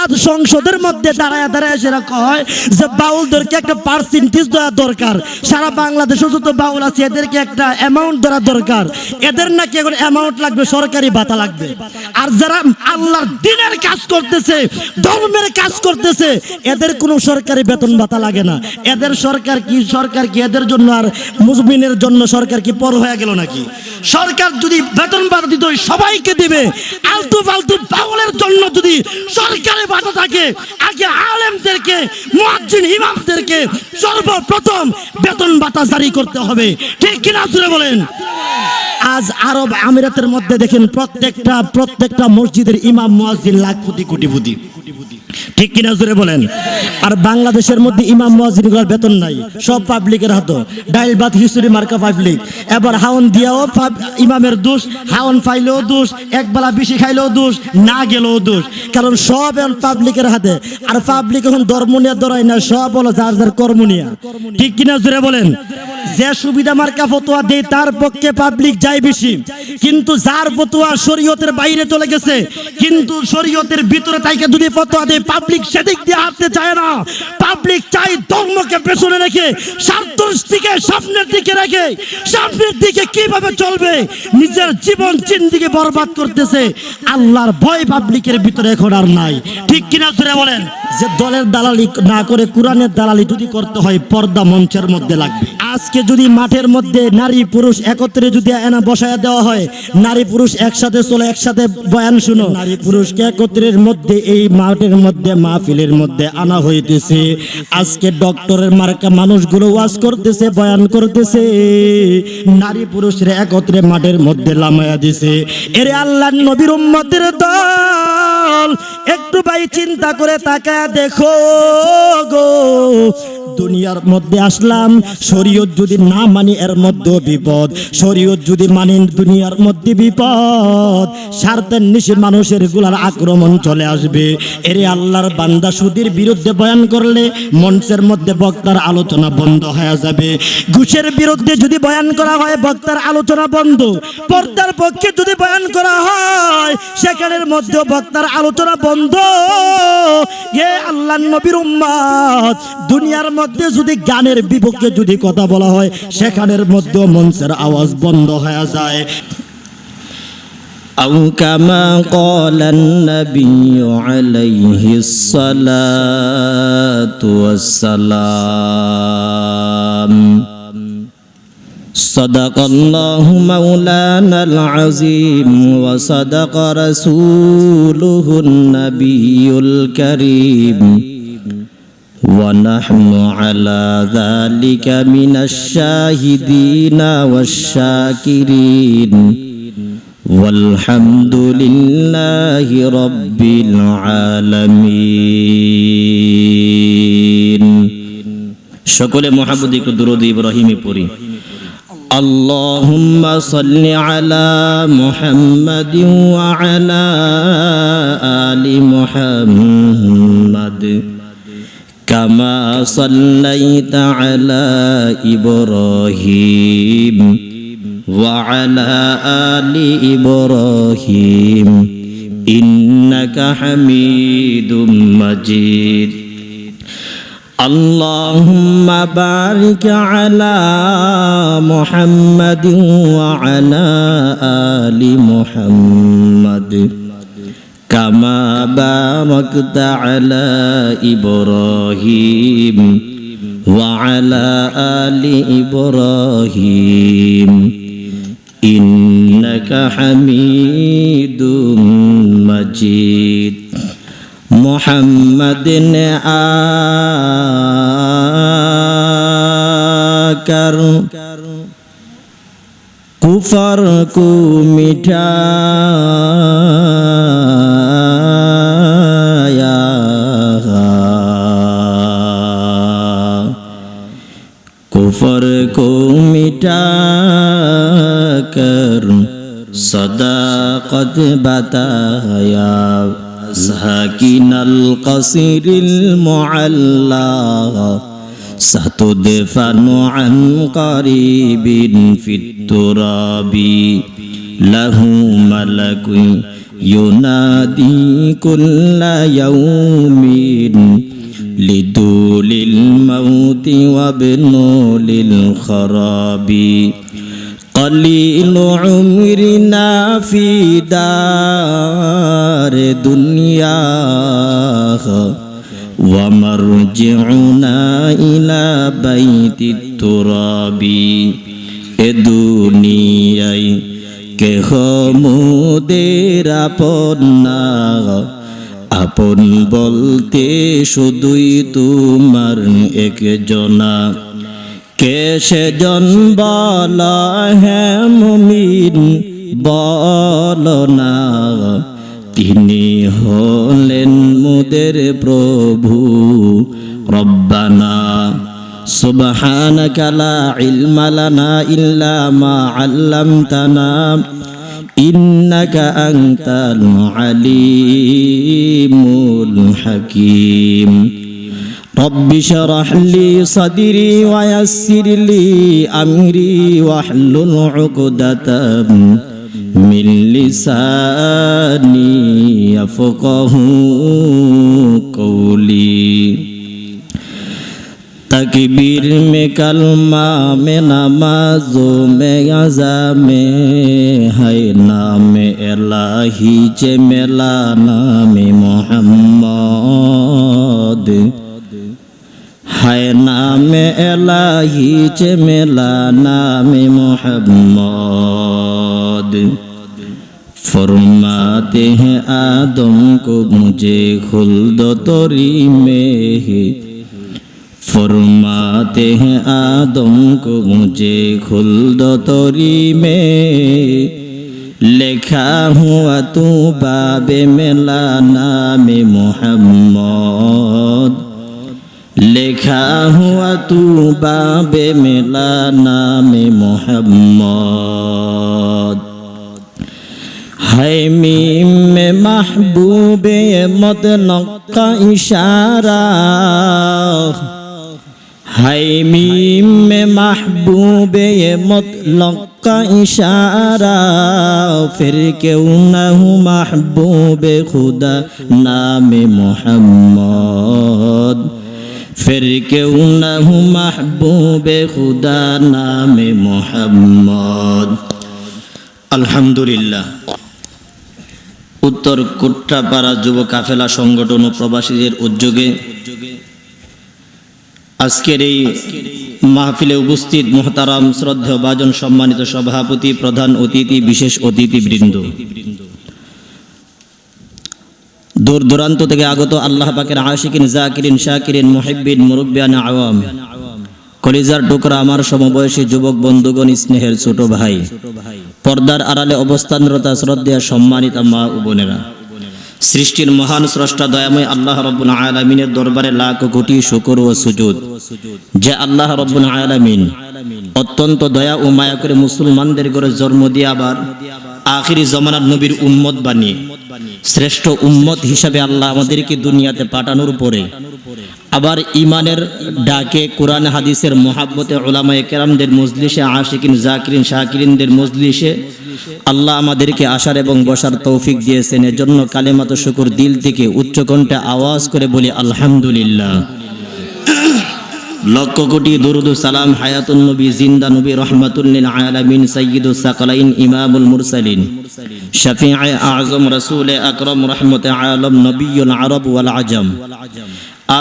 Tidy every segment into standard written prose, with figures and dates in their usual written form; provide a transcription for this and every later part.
আজ সংসদের মধ্যে দাঁড়ায় দাঁড়ায় সেরা কয় যে বাউলদেরকে একটা পার্সেন্টেজ দেওয়া দরকার, সারা বাংলাদেশে যত বাউল আছে এদেরকে একটা অ্যামাউন্ট দেওয়া দরকার, এদের নাকি এখন অ্যামাউন্ট লাগবে, সরকারি ভাতা লাগবে। আর যারা আল্লাহর দ্বীনের কাজ করতেছে, ধর্মের কাজ করতেছে, এদের কোনো সরকারি বেতন ভাতা লাগে না। এদের সরকার কি এদের জন্য আর মুসলিমের জন্য সরকার কি পর হয়ে গেল নাকি? সরকার যদি বেতন ভাতা দিত সবাইকে দিবে। আলতু ফালতু বাউলের জন্য যদি সরকারি ভাতা থাকে, আগে আলেমদেরকে, মুয়াজ্জিন ইমামদেরকে সর্বপ্রথম বেতন ভাতা জারি করতে হবে। ঠিক কিনা জোরে বলেন? আজ আরব আমিরাতের মধ্যে দেখেন প্রত্যেকটা মসজিদের ইমাম মুয়াজ্জিন লাখপতি কোটিপতি। ঠিক কিনা জোরে বলেন? আর বাংলাদেশের মধ্যে ইমাম মুয়াজ্জিনগুলোর বেতন নাই, সব পাবলিকের হাতে। ডাইল ভাত খিচুড়ি মার্কা পাবলিক। এবার হাওন দিয়াও ইমামের দোষ, হাওন পাইলেও দোষ, একবেলা বেশি খাইলেও দোষ, না গেলেও দোষ, কারণ সব এখন পাবলিকের হাতে। আর পাবলিক এখন ধর্ম নিয়ে দৌড়ায় না, সব হলো যার যার কর্ম নিয়ে। ঠিক কিনা জোরে বলেন? যে সুবিধা মার্কা ফতোয়া দেয় তার পক্ষে পাবলিক যায় বেশি, কিন্তু যার ফতোয়া শরীয়তের বাইরে চলে গেছে, কিন্তু শরীয়তের ভিতরে তাইকে যদি ফতোয়া দেয়, পাবলিক সেদিক দিয়ে হাঁটতে চায় না। পাবলিক চাই ধর্মকে পেছনে রেখে, স্বার্থকে সামনের দিকে রেখে, সামনের দিকে কিভাবে চলবে, নিজের জীবন জিন্দেগি বরবাদ করতেছে। আল্লাহর ভয় পাবলিকের ভিতরে এখন আর নাই। ঠিক কিনা জোরে বলেন? যে দলের দালালি না করে কোরআনের দালালি যদি করতে হয়, পর্দা মঞ্চের মধ্যে লাগবে। আজকে যদি মাঠের মধ্যে নারী পুরুষ একত্রে যদি এনা বসায় দেওয়া হয়, নারী পুরুষ একসাথে চলে, একসাথে বয়ান শুনো, নারী পুরুষকে একত্রের মধ্যে এই মাঠের মধ্যে মাহফিলের মধ্যে আনা হইতেছে। আজকে ডক্টরের মার্কা মানুষগুলো ওয়াজ করতেছে, বয়ান করতেছে, নারী পুরুষের একত্রে মাঠের মধ্যে লামায়া দিছে। এরে আল্লাহর নবীর উম্মতের দল, একটু ভাই চিন্তা করে তাকায় দেখো গো, দুনিয়ার মধ্যে আসলাম, শরীয়ত যদি না মানি এর মধ্যে বিপদ, শরীয়ত যদি মানি দুনিয়ার মধ্যে বিপদ, স্বার্থের নিশে মানুষের গুলার আক্রমণ চলে আসবে। এরে আল্লাহর বান্দা সুদের বিরুদ্ধে বয়ান করলে মঞ্চের মধ্যে বক্তার আলোচনা বন্ধ হয়ে যাবে। ঘুষের বিরুদ্ধে যদি বয়ান করা হয়, বক্তার আলোচনা বন্ধ। পর্দার পক্ষে যদি বয়ান করা হয়, সেখানের মধ্যে বক্তার আলোচনা বন্ধ। এ আল্লাহর নবীর উম্মত, দুনিয়ার মধ্যে যদি গানের বিপক্ষে যদি কথা বলা হয়, সেখানের মধ্যে মঞ্চের আওয়াজ বন্ধ হয়ে যায়। أو كما قال النبي عليه الصلاة والسلام صدق الله مولانا العظيم وصدق رسوله النبي الكريم ونحن على ذلك من الشاهدين والشاكرين والحمد لله رب العالمين সকলে মুহাম্মদ একটু দুরূদ ইব্রাহিমী পড়ি। اللهم صل على محمد وعلى آل محمد كما صليت على إبراهيم وعلى آل إبراهيم إنك حميد مجيد اللهم بارك على محمد وعلى آل محمد كما باركت على إبراهيم وعلى آل إبراهيم إنك حميد مجيد محمد आकर कुफर को मिटाया कुफर को मिटाकर सदाकत बताया साकिन القصير المعلى ستدفن عن قريب في التراب له ملك ينادي كل يوم لدول الموت وابن للخراب قليل عمرنا في دار دنيا ومرجعنا إلى بيت التراب এ দুনিয়ায় কেহ মোদের আপন না, আপন বলতে শুধুই তোমার একজনা। কে সেজন বল হে মুমিন বল না, তিনি হলেন মোদের প্রভু রব্বানা। সুবহানাকা লা ইলমা লানা ইল্লা মা আল্লামতানা ইন্নাকা আনতাল আলিমুল হাকীম। রব্বি শরহ লি সাদরি ওয়া ইয়াসসির লি আমরি ওয়াহলুল উকদাতাম মিন লিসানি ইয়াফকাহু কওলি। तकबीर में कलमा में नमाजों में अज़ा में है नाम इलाही चे मेला नाम मोहम्मद है नाम इलाही चे मेला नाम मोहम्मद। फरमाते हैं आदम को मुझे खुल्द तोरी में ही, फरमाते हैं आदम को मुझे खुल्द तोरी में लिखा हुआ तू बाबे मेला नाम मोहम्मद, लिखा हुआ तू बाबे मेला नाम मोहम्मद। है मीम में महबूबे मतलब का इशारा, है मीम में महबूबे मतलब का इशारा, फिर क्यों न हूँ महबूब खुदा नाम मोहम्मद, फिर क्यों न हूँ महबूब खुदा नाम मोहम्मद। আলহামদুলিল্লাহ। উত্তর কুট্টাপাড়া যুব কাফেলা সংগঠন ও প্রবাসীদের উদ্যোগে আজকের এই মাহফিলে উপস্থিত মুহতারাম শ্রদ্ধেয় ভাজন সম্মানিত সভাপতি, প্রধান অতিথি, বিশেষ অতিথিবৃন্দ, দূর দূরান্ত থেকে আগত আল্লাহ পাকের আশিকিন, জাকিরিন, শাকিরিন, মুহিব্বিন, মুরব্বিয়ান, আওয়াম, কলিজার টুকরা আমার সমবয়সী যুবক বন্ধুগণ, স্নেহের ছোট ভাই, পর্দার আড়ালে অবস্থানরত শ্রদ্ধেয় সম্মানিত মা ও বোনেরা, সৃষ্টির মহান স্রষ্টা দয়াময় আল্লাহ রাব্বুল আলামিনের দরবারে লাখ কোটি শুকর ও সুজুদ যে আল্লাহ রাব্বুল আলামিন অত্যন্ত দয়া ও মায়া করে মুসলমানদের ঘরে জন্ম দিয়ে আবার আখিরি জামানার নবীর উম্মত বানিয়ে শ্রেষ্ঠ উম্মত হিসাবে আল্লাহ আমাদেরকে দুনিয়াতে পাঠানোর পরে আবার ইমানের ডাকে কোরআন হাদিসের মহাব্বতে উলামায়ে কেরামদের মজলিসে, আশিকিন, জাকিরিন, শাকিরিনদের মজলিসে আল্লাহ আমাদেরকে আসার এবং বসার তৌফিক দিয়েছেন। এজন্য কালেমাত শুকর দিল থেকে উচ্চ কণ্ঠে আওয়াজ করে বলি আলহামদুলিল্লাহ। লক্ষ কোটি দুরুদ ও সালাম হায়াতুন নবী, জিন্দা নবী, রহমাতুল লিল আলামিন, সাইয়্যিদুস সাকালাইন, ইমামুল মুরসালিন, শফিঈ আযম, রাসূল আকরাম, রহমতে আলম, নবিয়ুল আরব ওয়াল আজম,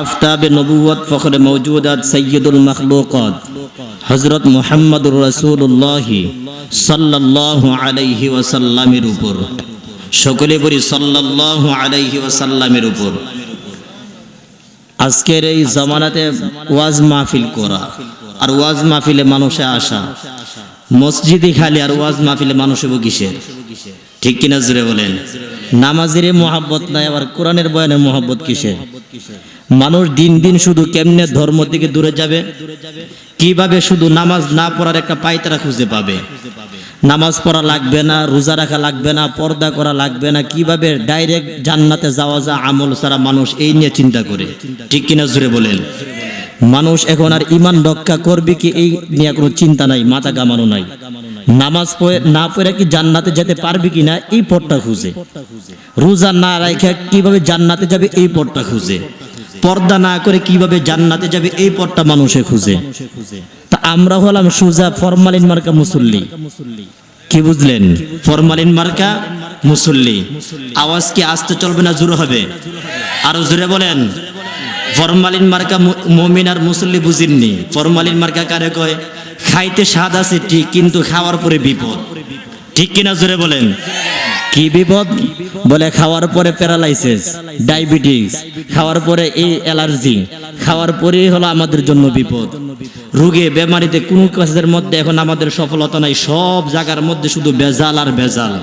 আফতাব নবুয়ত, ফখর মওজুদাত, সাইয়্যিদুল মখলুকাত, হযরত মুহাম্মদুর রাসূলুল্লাহ সাল্লাল্লাহু আলাইহি ওয়াসাল্লামের উপর, সকলে বলি সাল্লাল্লাহু আলাইহি ওয়াসাল্লামের উপর। আজকের এই জামানাতে ওয়াজ মাহফিল করা আর ওয়াজ মাহফিলে মানুষে আসা, মসজিদে খালি আর ওয়াজ মাহফিলে মানুষে কিসের? ঠিক কিনা জোরে বলেন? নামাজের মহব্বত নাই, আবার কোরআনের বয়ানের মহব্বত কিসের? মানুষ দিন দিন শুধু কেমনে ধর্ম থেকে দূরে যাবে, কিভাবে শুধু নামাজ না পড়ার একটা পায়তারা খুঁজে পাবে, নামাজ পড়া লাগবে না, রোজা রাখা লাগবে না, পর্দা করা লাগবে না, কিভাবে ডাইরেক্ট জান্নাতে যাওয়া যায় আমল ছাড়া, মানুষ এই নিয়ে চিন্তা করে। ঠিক কিনা জোরে বলেন? মানুষ এখন আর ইমান রক্ষা করবে কি এই নিয়ে কোনো চিন্তা নাই, মাথা কামানো নাই। নামাজ না পড়ে কি জান্নাতে যেতে পারবে কিনা এই পথটা খুঁজে, রোজা না রাখে কিভাবে জান্নাতে যাবে এই পথটা খুঁজে, পর্দা না করে কিভাবে জান্নাতে যাবে এই পথটা মানুষে খুঁজে। তা আমরা হলাম সুজা ফরমালিন মার্কা মুসল্লি। কি বুঝলেন? ফরমালিন মার্কা মুসল্লি। আওয়াজ কি আসতে চলবে না জোরে হবে? আরো জোরে বলেন। ফরমালিন মার্কা মুমিন আর মুসল্লি বুঝিননি। ফরমালিন মার্কা কারে কয়? খাইতে স্বাদ আছে ঠিক, কিন্তু খাওয়ার পরে বিপদ। ঠিক কিনা জোরে বলেন। কি বিপদ? বলে খাওয়ার পরে প্যারালাইসিস, ডায়াবেটিস, খাওয়ার পরে এই অ্যালার্জি, খাওয়ার পরেই হলো আমাদের জন্য বিপদ। রোগে বেমারিতে কোনো কাজের মধ্যে এখন আমাদের সফলতা নাই, সব জায়গার মধ্যে শুধু বেজাল আর বেজাল।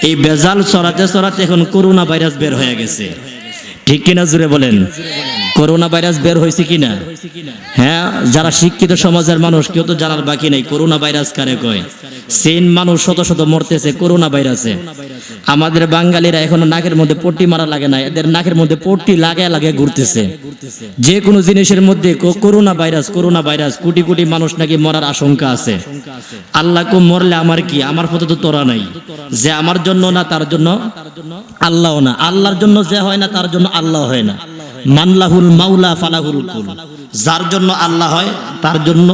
এই বেজাল ছড়াতে ছড়াতে এখন করোনা ভাইরাস বের হয়ে গেছে। ঠিক কিনা জোরে বলেন। করোনা ভাইরাস বের হয়েছে কিনা? হ্যাঁ, যারা শিক্ষিত সমাজের মানুষ কেউ তো জানার বাকি নাই করোনা ভাইরাস কারে কয়। চীন মানুষ শত শত মরতেছে করোনা ভাইরাসে। আমাদের বাঙালিরা এখনো নাকের মধ্যে পট্টি মারা লাগে না, এদের নাকের মধ্যে পট্টি লাগায় লাগায় ঘুরতেছে। যে কোনো জিনিসের মধ্যে corona virus, corona virus, crore crore মানুষ নাকি মরার আশঙ্কা আছে। আল্লাহ কো মরলে আমার কি? আমার পথে তো তোরা নাই। যে আমার জন্য না তার জন্য আল্লাহ না, আল্লাহর জন্য যে হয় না তার জন্য আল্লাহ হয় না। মানলাহুল মাওলা ফালাহুল কুল। যার জন্য আল্লাহ হয় তার জন্য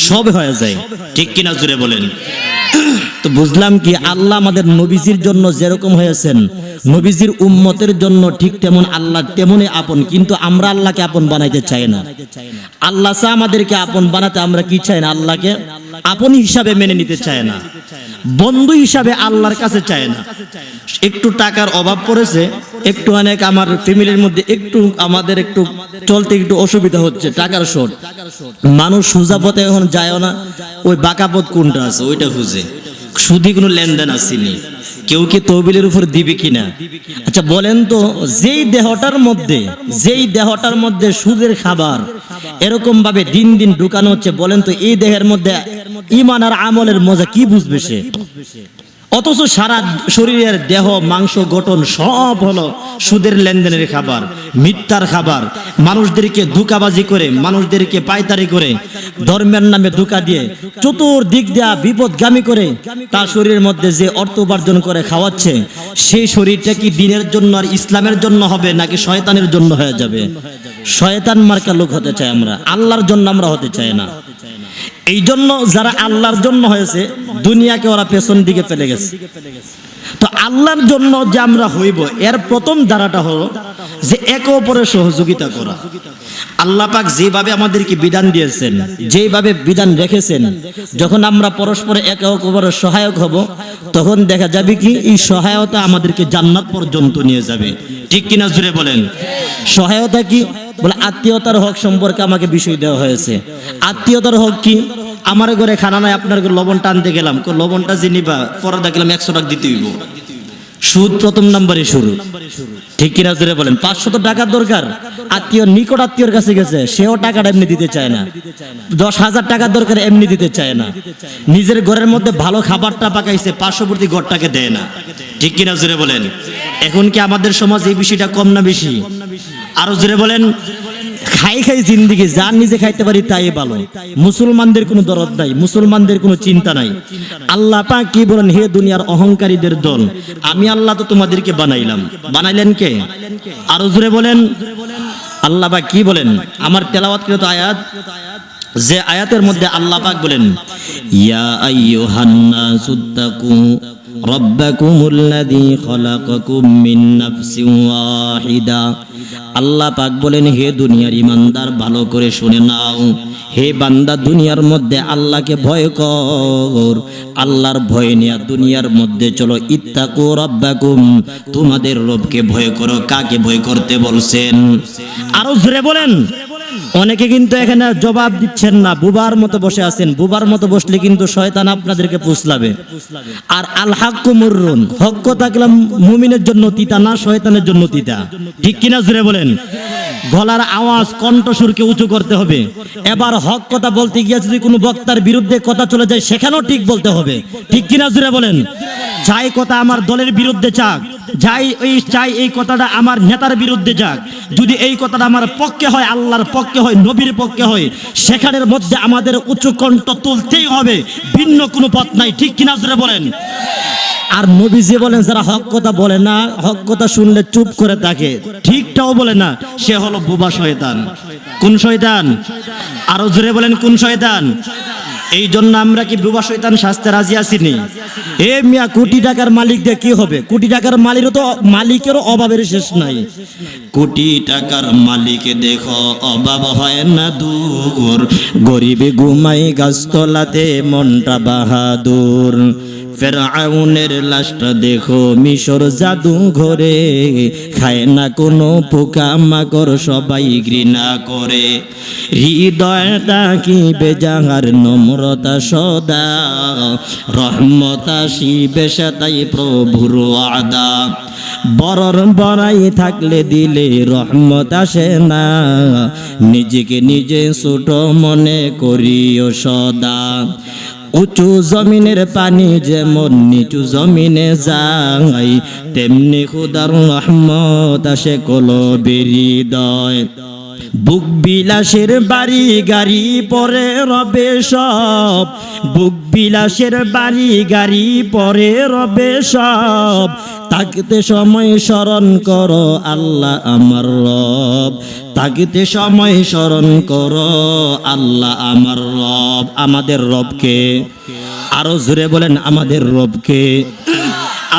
সব হয়ে যায়। ঠিক কিনা জুড়ে বলেন। তো বুঝলাম কি, আল্লাহ আমাদের নবীজির জন্য যেরকম হয়েছেন, নবীজির উম্মতের জন্য ঠিক তেমন আল্লাহ তেমনই আপন, কিন্তু আমরা আল্লাহকে আপন বানাইতে চাই না। আল্লাহ চা আমাদেরকে আপন বানাতে, আমরা কি চাই না? আল্লাহকে আপন হিসাবে মেনে নিতে চায় না, বন্ধু হিসাবে আল্লাহর কাছে চায় না। একটু টাকার অভাব পড়েছে, একটু অনেক আমার ফ্যামিলির মধ্যে একটু আমাদের একটু চলতে একটু অসুবিধা হচ্ছে, টাকার শর্ট। মানুষ সোজা পথে এখন যায় না, ওই বাঁকা পথ কোনটা আছে ওইটা খুঁজে। সুদি কোনো লেনদেন আসেনি, কেউ কি তহবিলের উপর দিবে কিনা? আচ্ছা বলেন তো, যেই দেহটার মধ্যে সুদের খাবার এরকম ভাবে দিন দিন ঢুকানো হচ্ছে, বলেন তো এই দেহের মধ্যে ঈমান আর আমলের মজা কি বুঝবে সে? অথচ সারা শরীরের দেহ মাংস গঠন সব হলো সুদের লেনদেনের খাবার, মিথ্যার খাবার। মানুষদেরকে ধোঁকাবাজি করে, মানুষদেরকে পায়তারি করে, ধর্মের নামে ধোঁকা দিয়ে চতুর্দিক দিয়া বিপদগামী করে তার শরীরের মধ্যে যে অর্থ উপার্জন করে খাওয়াচ্ছে, সেই শরীরটা কি দিনের জন্য আর ইসলামের জন্য হবে নাকি শয়তানের জন্য হয়ে যাবে? শয়তান মার্কা লোক হতে চাই আমরা, আল্লাহর জন্য আমরা হতে চাই না। এই জন্য যারা আল্লাহর জন্য হয়েছে, দুনিয়াকে ওরা পেছন দিকে ফেলে গেছে। তো আল্লাহর জন্য যে আমরা হইব, এর প্রথম ধারাটা হলো যে একে অপরের সহযোগিতা করা। আল্লাহ পাক যেভাবে আমাদেরকে বিধান দিয়েছেন, যেভাবে বিধান রেখেছেন, যখন আমরা পরস্পর একে অপরের সহায়ক হব, তখন দেখা যাবে কি এই সহায়তা আমাদেরকে জান্নাত পর্যন্ত নিয়ে যাবে। ঠিক কিনা জুড়ে বলেন। সহায়তা কি? বলে আত্মীয়তার হক সম্পর্কে আমাকে বিষয় দেওয়া হয়েছে। আত্মীয়তার হক কি? আমার ঘরে খানা নাই, আপনার ঘরে লবণটা আনতে গেলাম, লবণটা যে নিবা পরে দেখলাম 100 টাকা দিতে হইব। সুদ প্রথম নম্বরে শুরু। ঠিক কিনা জোরে বলেন। 500 টাকার দরকার, আত্মীয় নিকট আত্মীয়র কাছে গেছে, সেও টাকাটা এমনি দিতে চায় না। 10,000 টাকার দরকার, এমনি দিতে চায় না। নিজের ঘরের মধ্যে ভালো খাবারটা পাকাইছে, পার্শ্ববর্তী ঘরটাকে দেয় না। ঠিক কিনা জোরে বলেন। এখন কি আমাদের সমাজ এই বিষয়টা কম না বেশি? আরো জোরে বলেন। খাই খাই জিন্দিগি, যার নিজে খাইতে পারি তাই ভালো। মুসলমানদের কোনো দরদ নাই, মুসলমানদের কোনো চিন্তা নাই। আল্লাহ পাক কি বলেন? হে দুনিয়ার অহংকারীদের দল, আমি আল্লাহ তো তোমাদেরকে বানাইলাম। বানাইলেন কে? আরো জোরে বলেন। আল্লাহ পাক কি বলেন? আমার তেলাওয়াতকৃত আয়াত, যে আয়াতের মধ্যে আল্লাহ পাক বলেন, ইয়া আইয়ুহান নাসুত্তাকু রাব্বাকুমুল্লাযী খালাকাকুম মিন নাফসিন ওয়াহিদা। আল্লাহ পাক বলেন, হে দুনিয়ার ইমানদার ভালো করে শুনে নাও, হে বান্দা দুনিয়ার মধ্যে আল্লাহকে ভয় কর, আল্লাহর ভয় নিয়ে দুনিয়ার মধ্যে চলো। ইত্তাকু রাব্বাকুম, তোমাদের রবকে ভয় করো। কাকে ভয় করতে বলছেন? আরো জোরে বলেন। অনেকে কিন্তু এখানে জবাব দিচ্ছেন না, বুবার মতো বসে আছেন। বুবার মতো বসলে কিন্তু শয়তান আপনাদেরকে ফুসলাবে। আর আল হাক্কু মুররুন, হক কথা গেলাম মুমিনের জন্য তিতা না, শয়তানের জন্য তিতা। ঠিক কিনা জোরে বলেন। গলার আওয়াজ, কণ্ঠস্বরকে উঁচু করতে হবে। এবার হক কথা বলতে গিয়ে যদি কোনো বক্তার বিরুদ্ধে কথা চলে যায়, সেখানেও ঠিক বলতে হবে। ঠিক কিনা জোরে বলেন। চাই কথা আমার দলের বিরুদ্ধে চাক, চাই এই কথাটা আমার নেতার বিরুদ্ধে যাক, যদি এই কথাটা আমার পক্ষে হয়, আল্লাহর পক্ষে হয়, নবীর পক্ষে হয়, সেখানের মধ্যে আমাদের উচ্চ কণ্ঠ তুলতেই হবে, ভিন্ন কোনো পথ নাই। ঠিক কিনা জোরে বলেন। আর নবীজি বলেন, যারা হক কথা বলে না, হক কথা শুনলে চুপ করে থাকে, ঠিকটাও বলে না, সে হলো বোবা শয়তান। কোন শয়তান? আরো জোরে বলেন, কোন শয়তান? এই জন্য আমরা কি বোবা শয়তান শাস্তে রাজি আসিনি? এ মিয়া, কোটি টাকার মালিক দিয়ে কি হবে? কোটি টাকার মালিকেরও অভাবের শেষ নাই। কোটি টাকার মালিক দেখো অভাব হয় না দূর, গরিবে ঘুমাই গাছতলাতে মনটা বাহাদুর। ফেরাউনের লাশটা দেখো মিশর জাদু ঘরে, খায় না কোনো পোকা মাকড়, সবাই ঘৃণা করে। হৃদয়টা কি বেজাহার নম্রতা সদা, রহমতা শিবে তাই প্রভুর আদা। বরর বড়াই থাকলে দিলে রহমত আসে না, নিজেকে নিজে ছোট মনে করিও সদা। উঁচু জমিনের পানি যেমন নিচু জমিনে যায়, তেমনি খুদার রহমত আসে কলবের হৃদয়। বুক বিলাসের বাড়ি গাড়ি পরে রবে সব, বুক বিলাসের বাড়ি গাড়ি পরে রবে সব। তাকিতে সময় স্মরণ করো আল্লাহ আমার রব, তাকিতে সময় স্মরণ করো আল্লাহ আমার রব। আমাদের রবকে আরো জোরে বলেন, আমাদের রবকে।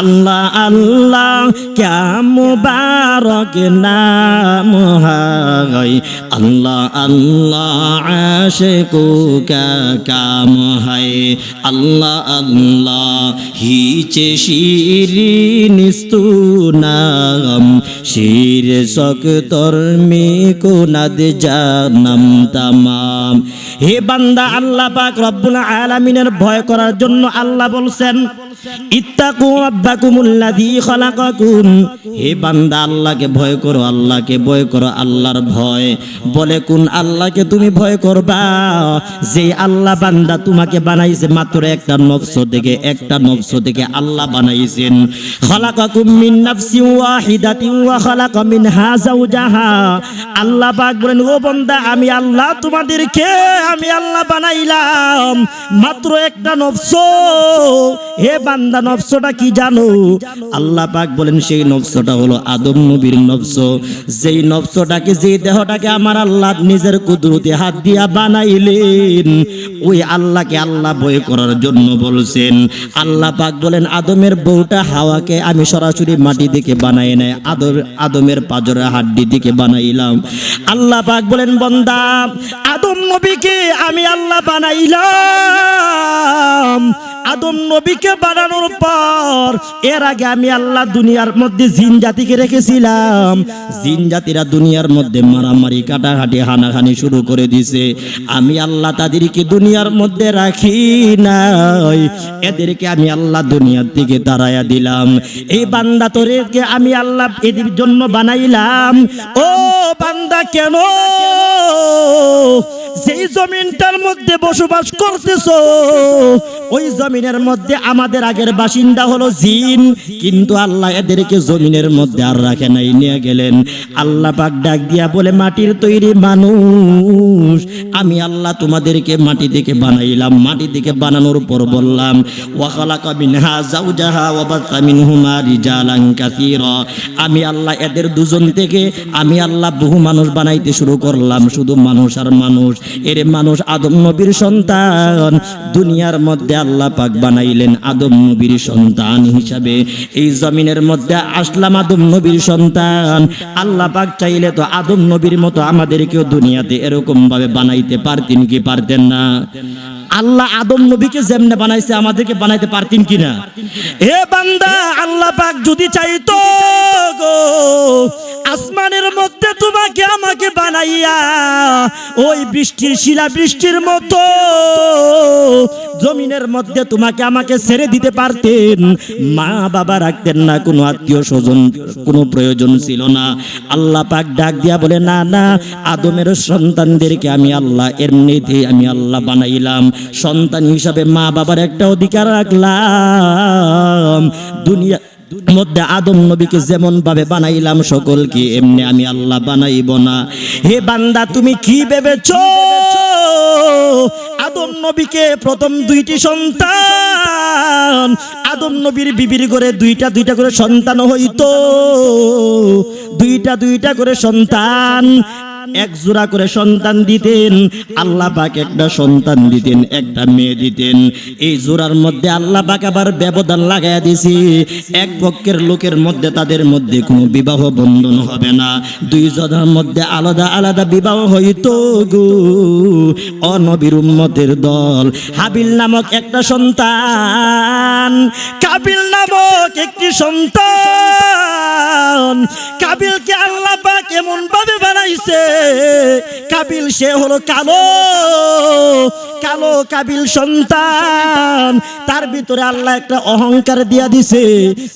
আল্লাহ আল্লাহ ক্যা মুবারক নাম হায়, আল্লাহ আল্লাহ আশিকু ক্যা কাম হায়। আল্লাহ আল্লাহ হিচে শিরিনিস্তু নাম, শির সকতর মে কুনাদ জানাম তামাম। হে বান্দা, আল্লাহ পাক রব্বুল আলামিনের ভয় করার জন্য আল্লাহ বলছেন, ইত্তাকু রাব্বাকুমুল্লাযী খালাকাকুম। হে বান্দা, আল্লাহকে ভয় করো, আল্লাহকে ভয় করো। আল্লাহর ভয় বলে কোন আল্লাহকে তুমি ভয় করবা? যে আল্লাহ বান্দা তোমাকে বানাইছে মাত্র একটা নফস থেকে আল্লাহ বানাইছেন। খালাকাকুম মিন নাফসিন ওয়াহিদাতিন ওয়া খালাকা মিনহা যাওজাহা। আল্লাহ পাক বলেন, ও বান্দা, আমি আল্লাহ তোমাদেরকে আমি আল্লাহ বানাইলাম মাত্র একটা নফস। হে বান্দা, নফসটা কি জানো? আল্লাহ পাক বলেন, সেই নফসটা হলো আদম নবীর নফস। যেই নফসটাকে, যে দেহটাকে আমার আল্লাহ নিজের কুদরতে হাত দিয়া বানাইলেন, ওই আল্লাহকে আল্লাহ ভয় করার জন্য বলছেন। আল্লাহ পাক বলেন, আদমের বউটা হাওয়াকে আমি সরাসরি মাটি থেকে বানাই নাই, আদমের পাজরে হাড্ডি থেকে বানাইলাম। আল্লাহ পাক বলেন, বান্দা, আদম নবীকে আমি আল্লাহ বানাইলাম। আদম নবীকে বানানোর পর এর আগে আমি আল্লাহ দুনিয়ার মধ্যে জিন জাতিকে রেখেছিলাম। জিন জাতিরা দুনিয়ার মধ্যে মারামারি, কাটাকাটি, হানাহানি শুরু করে দিছে। আমি আল্লাহ তাদেরকে দুনিয়ার মধ্যে রাখি নাই, এদেরকে আমি আল্লাহ দুনিয়ার থেকে তাড়াইয়া দিলাম। এই বান্দা, তোরকে আমি আল্লাহ এদের জন্য বানাইলাম। ও বান্দা, কেন যেই জমিনটার মধ্যে বসবাস করতেছো, ওই জমিনের মধ্যে আমাদের আগের বাসিন্দা হলো জিন, কিন্তু আল্লাহ এদেরকে জমিনের মধ্যে আর রাখে নাই, নিয়ে গেলেন। আল্লাহ পাক ডাক দিয়া বলে, মাটির তৈরি মানুষ আমি আল্লাহ তোমাদেরকে মাটি থেকে বানাইলাম। মাটি থেকে বানানোর পর বললাম, ওয়া খালাকা মিনহা যাওজাহা ওয়া বাথা মিনহুমা রিজালান কাসীরা। আমি আল্লাহ এদের দুজন থেকে আমি আল্লাহ বহু মানুষ বানাইতে শুরু করলাম, শুধু মানুষ আর মানুষ। এর মানুষ আদম নবীর সন্তান। দুনিয়ার মধ্যে আল্লাহ পাক বানাইলেন আদম নবীর সন্তান হিসাবে। এই জমিনের মধ্যে আসলাম আদম নবীর সন্তান। আল্লাহ পাক চাইলে তো আদম নবীর মতো আমাদেরকেও দুনিয়াতে এরকম ভাবে বানাইতে পারতেন কি পারতেন না? আল্লাহ আদম নবীকে যেমনে বানাইছে আমাদেরকে বানাইতে পারতেন কিনা? এ বান্দা, আল্লাহ পাক যদি চাইতো গো, আসমানের মধ্যে তোমাকে আমাকে বানাইয়া ওই বৃষ্টির শিলা বৃষ্টির মতো জমিনের মধ্যে তোমাকে আমাকে ছেড়ে দিতে পারতেন। মা বাবা রাখতেন না, কোনো আত্মীয় স্বজন কোনো প্রয়োজন ছিল না। আল্লাহ পাক ডাক দিয়া বলে, না না, আদমের সন্তানদেরকে আমি আল্লাহ এমনিতেই আমি আল্লাহ বানাইলাম। সন্তান হিসাবে মা বাবার একটা অধিকার রাখলাম। মধ্যে আদম নবীকে যেমন ভাবে বানাইলাম সকলকে এমনি আমি আল্লাহ বানাইব না। হে বান্দা তুমি কি ভেবেছো আদম নবীকে প্রথম দুইটি সন্তান, আদম নবীর বিবির ঘরে দুইটা দুইটা করে সন্তান হইতো, দুইটা করে সন্তান, এক জোড়া করে সন্তান দিতেন আল্লাহ পাক, একটা সন্তান দিতেন একটা মেয়ে দিতেন। এই জোড়ার মধ্যে আল্লাহ পাক আবার ব্যবধান লাগাইয়া দিয়েছে, এক পক্ষের লোকের মধ্যে তাদের মধ্যে কোনো বিবাহ বন্ধন হবে না, দুই জনের মধ্যে আলাদা আলাদা বিবাহ হইতো গো। অনবীর উম্মতের দল হাবিল নামক একটা সন্তান, কাবিল নামক একটি সন্তান। কাবিলকে আল্লাহ পাক এমন ভাবে বানাইছে, কাবিল সে হলো কালো কালো কাবিল সন্তান, তার ভিতরে আল্লাহ একটা অহংকার দিয়া দিছে,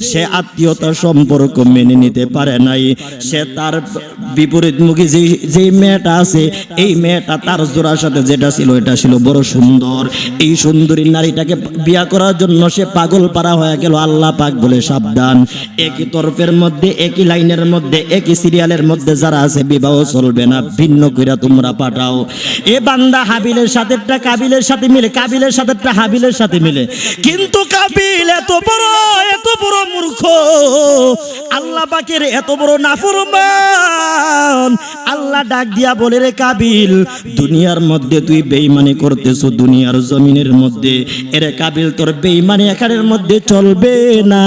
সে আত্মীয়তার সম্পর্ক মেনে নিতে পারে নাই। সে তার বিপরীতমুখী যে মেয়েটা আছে, এই মেয়েটা তার জোড়ার সাথে যেটা ছিল এটা ছিল বড় সুন্দর, এই সুন্দরী নারীটাকে বিয়া করার জন্য সে পাগল পারা হয়ে গেল। আল্লাহ পাক বলে সাবধান, একই তরফের মধ্যে একই লাইনের মধ্যে একই সিরিয়ালের মধ্যে যারা আছে বিবাহ চলবে না, ভিন্ন কইরা তোমরা পাঠাও। এ বান্দা হাবিলের সাথে একটা কাবিলের সাথে মিলে, কাবিলের সাথে একটা হাবিলের সাথে মিলে, কিন্তু কাবিল এত বড় মূর্খ, আল্লাহ পাকের এত বড় নাফরমান। আল্লাহ ডাক দিয়া বলে, রে কাবিল দুনিয়ার মধ্যে তুই বেঈমানি করতেছ, দুনিয়ার জমিনের মধ্যে, এরে কাবিল তোর বেঈমানি এখানের মধ্যে চলবে না।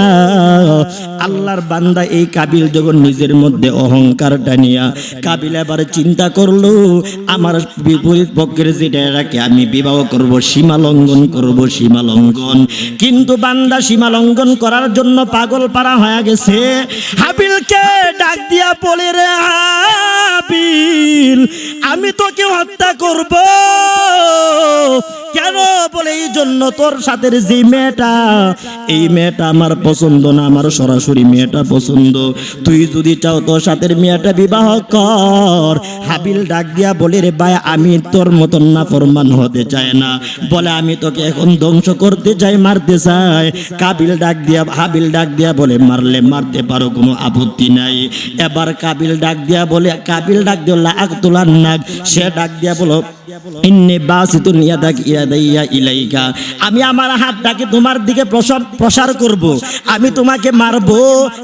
আল্লাহর বান্দা এই কাবিল যখন নিজের মধ্যে অহংকারটা নিয়া, কাবিল এবার চিন্তা করলো আমার বিপরীত পক্ষের যেটা রাখে আমি বিবাহ করব, সীমা লঙ্ঘন করব, সীমা লঙ্ঘন। কিন্তু বান্দা সীমা লঙ্ঘন করার জন্য পাগল পারা হয়ে গেছে। হাবিলকে ডাক দিয়া বলে, রে হাবিল আমি তোকে হত্যা করব। কেন বলে, এই জন্য তোর সাথে যে মেয়েটা, এই মেয়েটা আমার পছন্দ না, আমার সরাসরি মেয়েটা পছন্দ, তুই যদি চাও তোর সাথে মেয়েটা বিবাহ কর। হাবিল ডাক দিয়া বলে, রে ভাই আমি তোর মতন নাফরমান হতে চাই না, বলে আমি তোকে এখন ধ্বংস করতে চাই, মারতে চাই। হাবিল ডাক দিয়া বলে, মারলে মারতে পারো, কোনো আপত্তি নাই। এবার কাবিল ডাক দিয়া বলে, কাবিল ডাক দিয়া আকতুলান নাক, সে ডাক দিয়া বলো ইন্নী বাসিতুন ইয়াদাইয়া ইলাইকা, আমি আমার হাতটাকে তোমার দিকে প্রসার করব, আমি তোমাকে মারবো।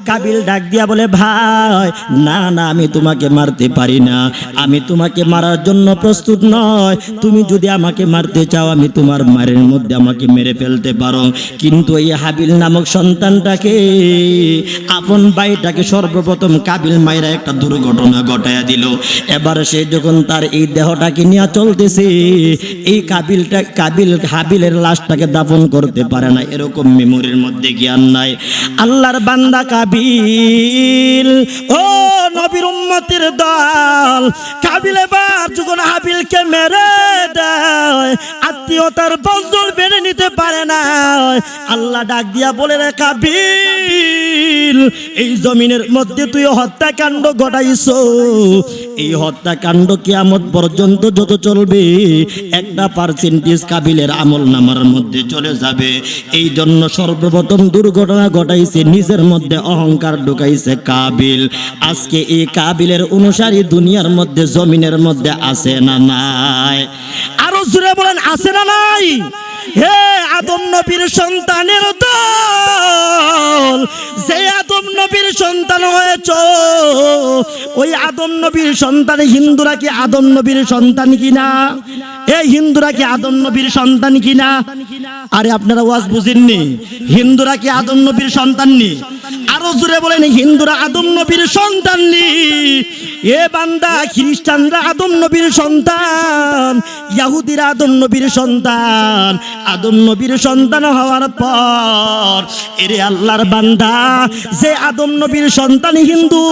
কাবিল ডাক দিয়া বলে, ভাই না না আমি তোমাকে মারতে পারি না, আমি তোমাকে মারার জন্য প্রস্তুত নয়, তুমি যদি আমাকে মারতে চাও আমি তোমার মারের মধ্যে আমাকে মেরে ফেলতে পারো। কিন্তু এই হাবিল নামক সন্তানটাকে, আপন ভাইটাকে সর্বপ্রথম কাবিল মাইরা একটা দুর্ঘটনা ঘটায়া দিল। এবার সে যখন তার এই দেহটাকে নিয়ে চলতেছে, এই কাবিল হাবিলের লাশটাকে দাফন করতে পারে না, এরকম মেমোরির মধ্যে জ্ঞান নাই। আল্লাহর বান্দা কাবিল, ও নবীর উম্মতের দল, কাবিল এবার যখন হাবিলকে মেরে দেয়, আত্মীয়তার বন্ধন মেনে নিতে পারে না। আল্লাহ ডাক দিয়া বলে, রে কাবিল এই জমিনের মধ্যে তুই হত্যাকাণ্ড ঘটাইছো, এই হত্যাকাণ্ড কিয়ামত পর্যন্ত যত চলবে 1% কাবিলের আমল নামার মধ্যে চলে যাবে। এই জন্য সর্বপ্রথম দুর্ঘটনা ঘটাইছে, নিজের মধ্যে অহংকার ঢুকাইছে কাবিল। আজকে এই কাবিলের অনুসারী দুনিয়ার মধ্যে জমিনের মধ্যে আছে না নাই? আরো জোরে বলেন, আছে না নাই? হে আদম নবীর সন্তানের দল, যে আদম নবীর সন্তান হয়েছ, ওই আদম নবীর সন্তান হিন্দুরা কি আদম নবীর সন্তান কিনা? এই হিন্দুরা কি আদম নবীর সন্তান কিনা? আরে আপনারা ওয়াজ বুঝেননি, হিন্দুরা কি আদম নবীর সন্তান নি? আরো জোরে বলেন, হিন্দুরা আদম নবীর সন্তান নি। এ বান্দা খ্রিস্টানরা আদম নবীর সন্তান, ইহুদিরা আদম নবীর সন্তান। আদম নবীর সন্তান হওয়ার পর এরে আল্লাহর বান্দা, যে আদম নবীর সন্তান হিন্দু,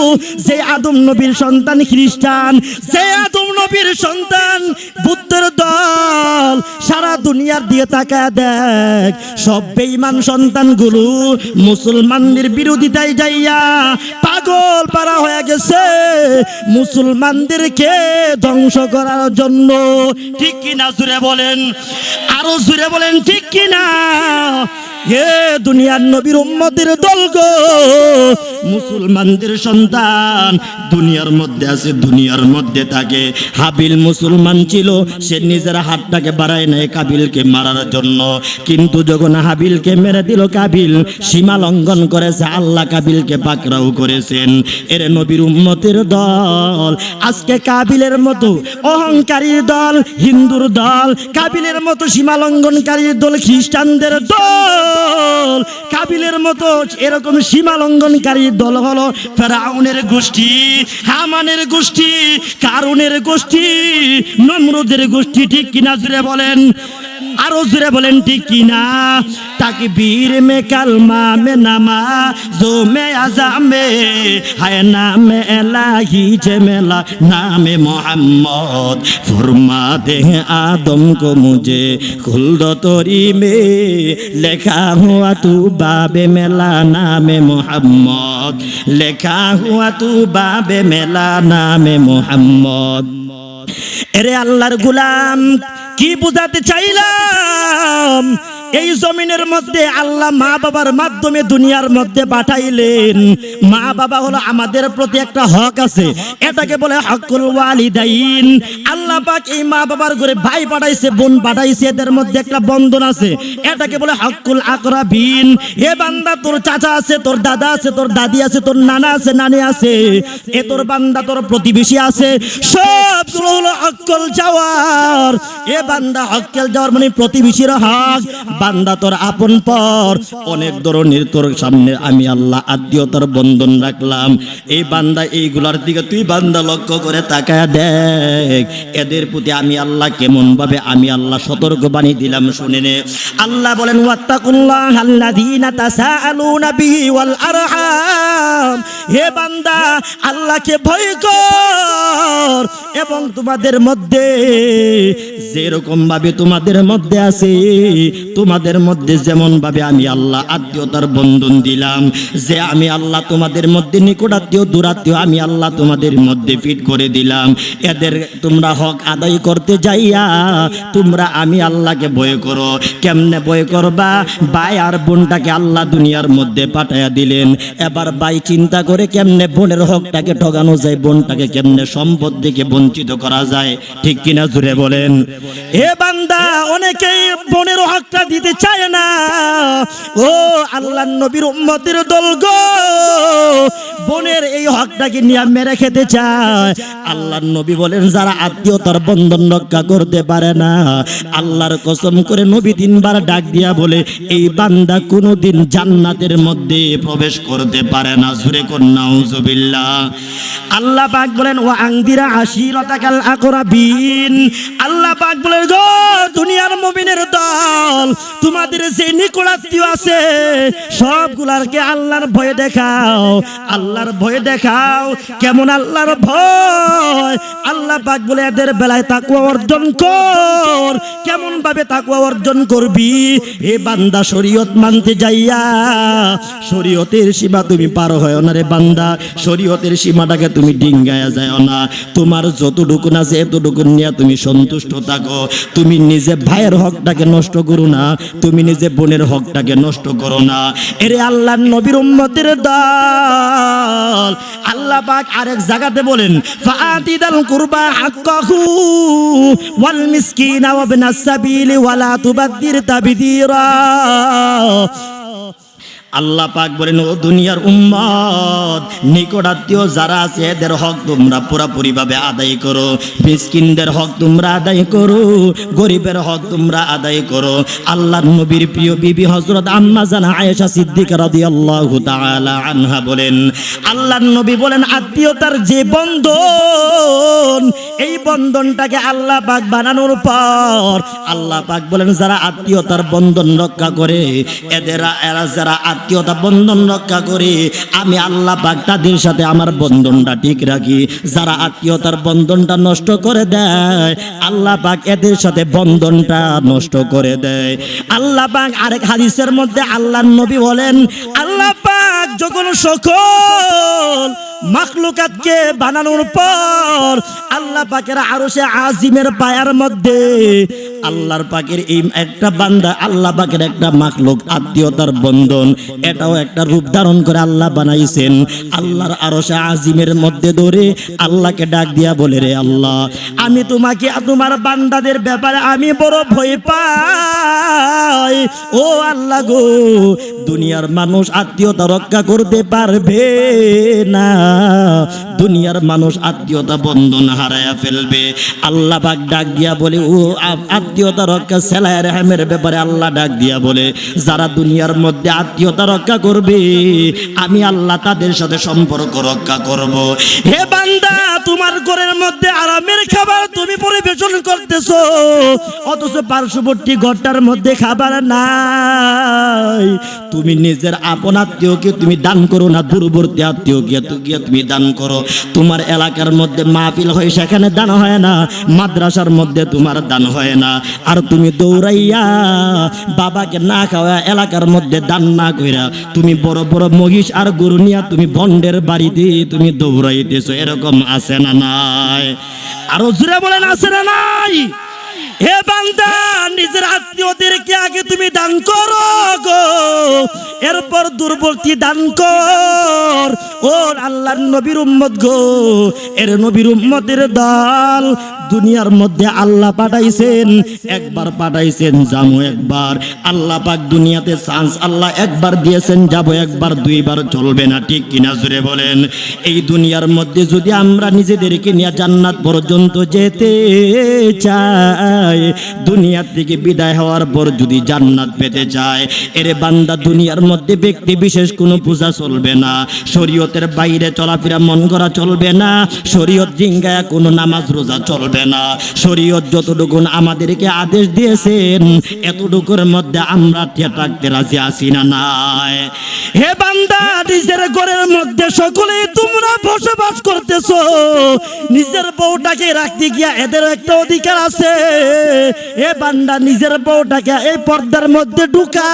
যে আদম নবীর সন্তান খ্রিস্টান, যে আদম নবীর সন্তান বুদ্ধের দল, সারা দুনিয়ার দিয়ে তাকায় দেখ, সব বেঈমান সন্তানগুলো মুসলমানদের বিরোধিতায় যাইয়া পাগল পারা হয়ে গেছে মুসলমানদেরকে ধ্বংস করার জন্য। ঠিক কিনা জুড়ে বলেন, আরো জুড়ে বলেন, ঠিক কিনা? হে দুনিয়ার নবীর উম্মতের দল গো, মুসলমানদের সন্তান দুনিয়ার মধ্যে আছে, দুনিয়ার মধ্যে থাকে। হাবিল মুসলমান ছিল, সে নিজের হাতটাকে বাড়ায় নেয় কাবিলকে মারার জন্য, কিন্তু যখন হাবিলকে মেরে দিল কাবিল সীমা লঙ্ঘন করেছে, আল্লাহ কাবিলকে পাকড়াও করেছেন। এর নবীর উম্মতের দল আজকে কাবিলের মতো অহংকারী দল, হিন্দুর দল, কাবিলের মতো সীমা লঙ্ঘনকারী দল, খ্রিস্টানদের দল, কাবিলের মতো এরকম সীমা লঙ্ঘনকারী দল হলো ফেরাউনের গোষ্ঠী, হামানের গোষ্ঠী, কারুনের গোষ্ঠী, নমরুদের গোষ্ঠী। ঠিক কিনা জুড়ে বলেন, আরো জুড়ে বলেন ঠিক কিনা। তাকবীর মে কালমা মে নামাজো মে আযামে হায় নামে এলাহি জমেলা নামে মোহাম্মদ ফরমাতে हैं आदम को मुझे खुल्द तोरी में लिखा हुआ तू बाबे मेला नामे मोहम्मद लिखा हुआ तू बाबे मेला नामे मोहम्मद। এরে আল্লাহর গোলাম, কি বুঝাতে চাইলাম? এই জমিনের মধ্যে আল্লাহ মা বাবার মাধ্যমে দুনিয়ার মধ্যে পাঠাইলেন। মা বাবা হলো আমাদের প্রতি একটা হক আছে, এটাকে বলে হকুল ওয়ালিদাইন। আল্লাহ পাক এই মা বাবার ঘরে ভাই পাঠাইছে, বোন পাঠাইছে, এদের মধ্যে একটা বন্ধন আছে, এটাকে বলে হকুল আকরাবিন। হে বান্দা, তোর চাচা আছে, তোর দাদা আছে, তোর দাদি আছে, তোর নানা আছে, নানি আছে, এ তোর বান্দা, তোর প্রতিবেশী আছে, সবগুলো হলো হকুল যাওয়ার। এ বান্দা, হকুল যাওয়ার মানে প্রতিবেশীর হক। বান্দা তোর আপন পর, অনেক ধরনের তোর সামনে আমি আল্লাহ আত্মীয়তার বন্ধন রাখলাম। এই বান্দা এইগুলার দিকে তুই বান্দা লক্ষ্য করে তাকায় দেখ, এদের প্রতি আমি আল্লাহ কেমন ভাবে আমি আল্লাহ সতর্কবাণী দিলাম, শুনে নে। আল্লাহ বলেন ওয়াত্তাকুল্লাহাল্লাযীনা তাসাআলুনা বিহি ওয়াল আরহাম। হে বান্দা, আল্লাহকে ভয় কর এবং তোমাদের মধ্যে যেরকম ভাবে তোমাদের মধ্যে আছে, তোমাদের মধ্যে যেমন ভাবে আমি আল্লাহ আত্মীয়তার বন্ধন দিলাম, যে আমি আল্লাহ তোমাদের মধ্যে নিকটাত্মীয় দূরাত্মীয় আমি আল্লাহ তোমাদের মধ্যে ফিট করে দিলাম, এদের তোমরা হক আদায় করতে যাইয়া তোমরা আমি আল্লাহকে ভয় করো। কেমনে ভয় করবা? ভাই আর বোনটাকে আল্লাহ দুনিয়ার মধ্যে পাঠাইয়া দিলেন, এবার ভাই চিন্তা করে কেমনে বোনের হকটাকে ঠকানো যায়, বোনটাকে কেমনে সম্পদ থেকে বঞ্চিত করা যায়। ঠিক কিনা জুড়ে বলেন। এ বান্দা, অনেকেই বোনের হকটা দিতে চায় না। ও আল্লাহর নবীর উম্মতের দল গো, বোনের এই হকটাকে নিয়ে মেরে খেতে চায়। আল্লাহর নবী বলেন, যারা আত্মীয়তার বন্ধন রক্ষা করতে পারে না, আল্লাহর কসম করে নবী তিনবার ডাক দিয়া বলে, এই বান্দা কোনোদিন জান্নাতের মধ্যে প্রবেশ করতে পারে না। জুরে কোন নাউজুবিল্লাহ। আল্লাহ পাক বলেন ওয়া আনদিরা আশিরাতাকাল আকরাবিন। আল্লাহ পাক বলেন গো দুনিয়ার মুমিনের দল, তোমাদের যে নিকটাত্মীয় আছে সবগুলারকে আল্লাহর ভয় দেখাও, আল্লাহর ভয় দেখাও। কেমন আল্লাহর ভয়? আল্লাহ পাক বলে এদের বেলায় তাকওয়া অর্জন কর। কেমন ভাবে তাকওয়া অর্জন করবি? এ বান্দা, শরীয়ত মানতে যাইয়া শরীয়তের সীমা তুমি পার হয় না রে বান্দা, শরীয়তের সীমাটাকে তুমি ডিঙ্গায়া যায় না। তোমার যতটুকু আছে এতটুকু নিয়ে তুমি সন্তুষ্ট থাকো। তুমি নিজে ভাইয়ের হকটাকে নষ্ট করো না, তুমি নিজে বোনের হকটাকে নষ্ট করো না। এরে আল্লাহর নবীর উম্মতের দল, আল্লাহ পাক আরেক জায়গাতে বলেন ফাআতিদাল কুরবা হাক্কাহু ওয়াল মিসকিনা ওয়া ইবনাস সাবিলি ওয়ালা তুবাদ্দির তাবদীরা। আল্লাহ পাক বলেন, ও দুনিয়ার উম্মত, নিকটাত্মীয় যারা আছে এদের হক তোমরা পুরোপুরি ভাবে আদায় করো। মিসকিনদের হক তোমরা আদায় করো, গরিবের হক তোমরা আদায় করো। আল্লাহর নবীর প্রিয় বিবি হযরত আম্মা জানা আয়েশা সিদ্দিকা রাদিয়াল্লাহু তাআলা আনহা বলেন, আল্লাহর নবী বলেন, আত্মীয়তার যে বন্ধন, এই বন্ধনটাকে আল্লাহ পাক বানানোর পর আল্লাহ পাক বলেন, যারা আত্মীয়তার বন্ধন রক্ষা করে, এরা যারা আত্মীয়তা বন্ধন রক্ষা করে, আমি আল্লাহ পাক তাদের সাথে আমার বন্ধনটা ঠিক রাখি। যারা আত্মীয়তার বন্ধনটা নষ্ট করে দেয়, আল্লাহ পাক এদের সাথে বন্ধনটা নষ্ট করে দেয়। আল্লাহ পাক আরেক হাদিসের মধ্যে আল্লাহর নবী বলেন, আল্লাহ পাক যখন সকল মাখলুকাতকে বানানোর পর আল্লাহ পাকের আরশে আজিমের পায়ার মধ্যে আল্লাহর পাকের এই একটা বান্দা, আল্লাহ পাকের একটা মাখলুক, আত্মীয়তার বন্ধন, এটাও একটা রূপ ধারণ করে আল্লাহ বানাইছেন। আল্লাহর আরশে আজিমের মধ্যে ধরে আল্লাহকে ডাক দিয়া বলে, রে আল্লাহ, আমি তোমাকে তোমার বান্দাদের ব্যাপারে আমি বড় ভয় পাই। ও আল্লাহ গো, দুনিয়ার মানুষ আত্মীয়তা রক্ষা করতে পারবে না, দুনিয়ার মানুষ আত্মীয়তা বন্ধন হারায়া ফেলবে। আল্লাহ পাক ডাক দিয়া বলে, ও আত্মীয়তা রক্ষা সেলায় রহমের ব্যাপারে আল্লাহ ডাক দিয়া বলে, যারা দুনিয়ার মধ্যে আত্মীয়তা রক্ষা করবে আমি আল্লাহ তাদের সাথে সম্পর্ক রক্ষা করব। হে বান্দা, তোমার ঘরের মধ্যে আরামের খাবার তুমি পরিবেশন করতেছো, অথচ পার্শ্ববর্তী ঘরটার মধ্যে খাবার নাই। তুমি নিজের আপন আত্মীয়কে তুমি দান করো না, দূরবর্তী আত্মীয়কে তুমি দান করো। তোমার এলাকার মধ্যে মাহফিল হয়, সেখানে দান হয় না, মাদ্রাসার মধ্যে তোমার দান হয় না, আর তুমি দৌড়াইয়া বাবাকে না খাওয়া এলাকার মধ্যে দান না কইরা তুমি বড় বড় মহিষ আর গরু নিয়া তুমি বন্ডের বাড়িতে তুমি দৌড়াইতেছো। এরকম আছে না নাই? আরো জোরে বলেন, আছে না নাই? হে বান্দা, নিজের আত্মীয়দেরকে আগে তুমি দান করো গো, এরপর দুর্বলতি দান কর। ও আল্লাহর নবীর উম্মত গো, এর নবীর উম্মতের দল দুনিয়ার মধ্যে আল্লাহ পাঠাইছেন, একবার পাঠাইছেন, যাবো একবার। আল্লাহ পাক দুনিয়াতে চান্স আল্লাহ একবার দিয়েছেন, যাবো একবার, দুইবার চলবে না, ঠিক কিনা জুড়ে বলেন? এই দুনিয়ার মধ্যে যদি আমরা নিজেদেরকে নিয়ে জান্নাত পর্যন্ত যেতে চাই, দুনিয়ার থেকে বিদায় হওয়ার পর যদি জান্নাত পেতে চায়, এরে বান্দা দুনিয়ার মধ্যে ব্যক্তি বিশেষ কোনো পূজা চলবে না, শরীয়তের বাইরে চলাফেরা মন করা চলবে না, শরীয়ত ডিঙ্গায়া কোনো নামাজ রোজা চলবে না। শরীয়ত যতটুকু আমাদেরকে আদেশ দিয়েছেন এতটুকুর মধ্যে আমরা থাকতে রাজি আছি না নাই? হে বান্দা, নিজের ঘরের মধ্যে সকলে তোমরা বসবাস করতেছো, নিজের বউটাকে রাখতে গিয়া এদের একটা অধিকার আছে। হে বান্দা, নিজের বউটাকে এই পর্দার মধ্যে ঢুকা,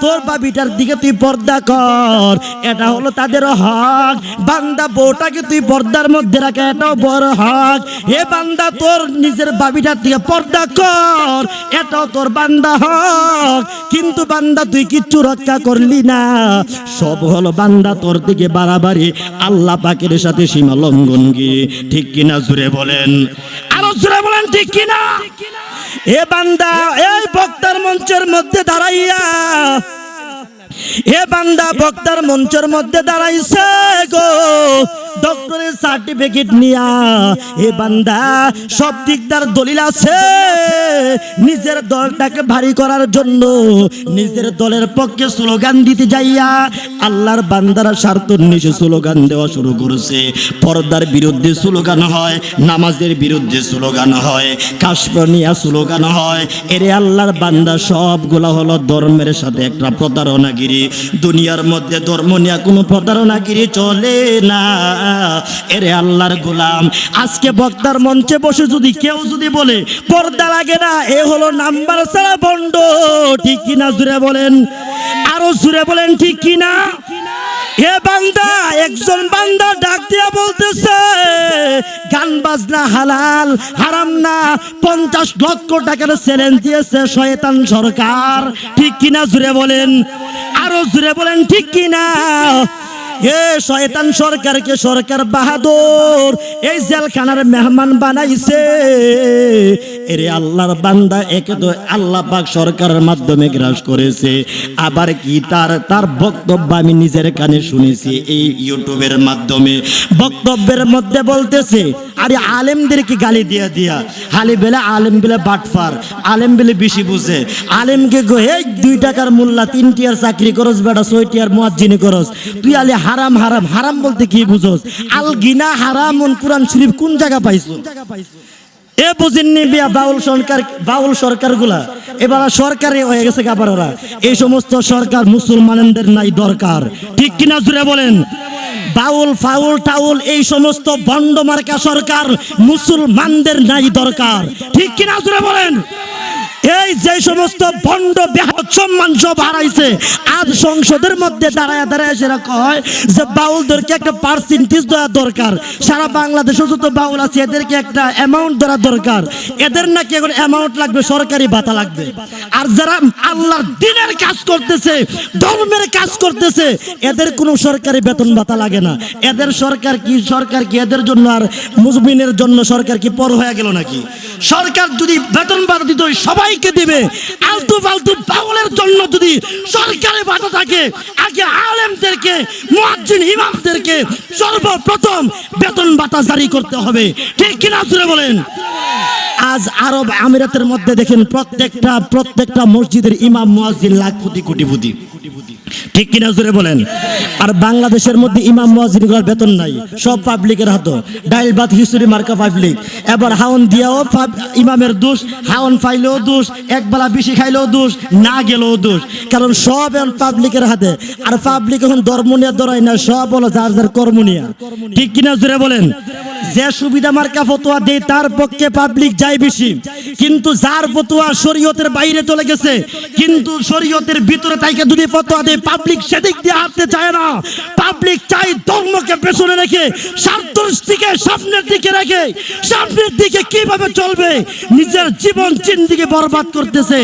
তোর বাবিটার দিকে তুই পর্দা কর, এটা হলো তাদের হক। বান্দা, বউটাকে তুই পর্দার মধ্যে রাখা, এটাও বড় হক। হে বান্দা, তোর নিজের বাবিটার দিকে পর্দা কর, এটাও তোর বান্দা হক। কিন্তু বান্দা, তুই কিচ্ছু রক্ষা করলি না, সব হলো বান্দা তোর দিকে বাড়াবাড়ি, আল্লাহ পাকের সাথে সীমা লঙ্ঘন। কি ঠিক কিনা জুড়ে বলেন? আরো জুড়ে বলেন, ঠিক কিনা? এ বান্দা, এই বক্তার মঞ্চের মধ্যে দাঁড়াইয়া, এ বান্দা বক্তার মঞ্চের মধ্যে দাঁড়াইছে গো, ডক্টরের সার্টিফিকেট নিয়া। এ বান্দা, সব দিক তার দলিল আছে, নিজের দলটাকে ভারী করার জন্য নিজের দলের পক্ষে স্লোগান দিতে যাইয়া আল্লাহর বান্দারা স্বার্থন্বেষী স্লোগান দেওয়া শুরু করেছে। পর্দার বিরুদ্ধে স্লোগান হয়, নামাজের বিরুদ্ধে স্লোগান হয়, কাশফনিয়া স্লোগান হয়। এরে আল্লাহর বান্দা, সবগুলা হলো ধর্মের সাথে একটা প্রতারণাগিরি। দুনিয়ার মধ্যে ধর্ম নিয়ে কোনো প্রতারণাগিরি চলে না। এরে আল্লাহর গোলাম, আজকে বক্তার মঞ্চে বসে যদি কেউ যদি বলে পর্দা লাগে না, এ হলো নাম্বার ছাড়া বন্ড। ঠিক কিনা জুড়ে বলেন? আরো জুড়ে বলেন, ঠিক কিনা? হে বান্দা, একজন বান্দা ডাক দিয়া বলতেছে, গান বাজনা হালাল, হারাম না। 50 লক্ষ টাকার চ্যালেঞ্জ দিয়েছে শয়তান সরকার। ঠিক কিনা জুড়ে বলেন? আরো জুড়ে বলেন, ঠিক কিনা? এ শয়তান সরকারকে সরকার বাহাদুর এই জেলখানার মেহমান বানাইছে। এরে আল্লাহর বান্দা, একে তো আল্লাহ পাক সরকারের মাধ্যমে গ্রাস করেছে, আবার কি তার বক্তব্য আমি নিজের কানে শুনেছি এই ইউটিউবের মাধ্যমে। বক্তব্যের মধ্যে বলতেছে, আরে আলেমদেরকে গালি দিয়া দিয়া, হালি বেলা আলেম বেলা বাটফার, আলেম বেলে বেশি বুঝে, আলেমকে গো এই 2 টাকার মোল্লা 3 টিয়ার চাকরি করস বেটা, 6 টিয়ার মুয়াজ্জিনি করস, তুই আলে হারাম হারাম। হারাম বলতে কি বুঝোস? আল গিনা হারামুন কোরআন শরীফ কোন জায়গা পাইছো? এ বুঝিননি বিয়া বাউল সরকার গুলা এবার সরকারে হয়ে গেছে গাবার ওরা। এই সমস্ত সরকার মুসলমানদের নাই দরকার। ঠিক কিনা জুড়ে বলেন? বাউল ফাউল টাউল এই সমস্ত বন্ড মার্কা সরকার মুসলমানদের নাই দরকার। ঠিক কিনা জুড়ে বলেন? এই যে সমস্ত ভণ্ড বেহাত সম্মান সব হারাইছে, আজ সংসদের মধ্যে দাঁড়ায় দাঁড়ায় সেরা কয় যে বাউলদেরকে একটা পার্সেন্টেজ দেওয়া দরকার, সারা বাংলাদেশে যত বাউল আছে এদেরকে একটা অ্যামাউন্ট দেওয়া দরকার, এদের নাকি এখন অ্যামাউন্ট লাগবে, সরকারি ভাতা লাগবে। আর যারা আল্লাহর দ্বীনের কাজ করতেছে, ধর্মের কাজ করতেছে, এদের কোনো সরকারি বেতন ভাতা লাগে না। এদের সরকার কি এদের জন্য আর মুসলিমের জন্য সরকার কি পর হয়ে গেল নাকি? সরকার যদি বেতন ভাতা দিত সবাইকে দিবে। আলতু ফালতু বাউলের জন্য যদি সরকারি ভাতা থাকে, আগে আলেমদেরকে, মুয়াজ্জিন ইমামদেরকে সর্বপ্রথম বেতন ভাতা জারি করতে হবে, ঠিক কিনা জোরে বলেন। আজ আরব আমিরাতের মধ্যে দেখেন প্রত্যেকটা মসজিদের ইমাম মুয়াজ্জিন লাখপতি কোটিপতি, ঠিক কিনা জোরে বলেন। আর বাংলাদেশের মধ্যে ইমাম মুয়াজ্জিনগুলোর বেতন নাই, সব পাবলিকের হাতে, ডাইল ভাত খিচুড়ি মার্কা পাবলিক। এবার হাওন দিয়াও ইমামের দোষ, হাওন পাইলেও দোষ, একবেলা বেশি খাইলেও দোষ, না গেলেও দোষ, কারণ সব এখন পাবলিকের হাতে। আর পাবলিক এখন ধর্ম নিয়ে দৌড়ায় না, সব হলো যার যার কর্ম নিয়ে, ঠিক কিনা জোরে বলেন। যে সুবিধা মার্কা ফতোয়া দেয় তার পক্ষে পাবলিক যায় বেশি, কিন্তু যার ফতোয়া শরীয়তের বাইরে চলে গেছে, কিন্তু শরীয়তের ভিতরে তাইকে যদি ফতোয়া দেয়, পাবলিক সেদিক দিয়ে হাঁটতে চায় না। পাবলিক চাই ধর্মকে পেছনে রেখে, স্বার্থকে সামনের দিকে রেখে, সামনের দিকে কিভাবে চলবে, নিজের জীবন জিন্দেগি বরবাদ করতেছে।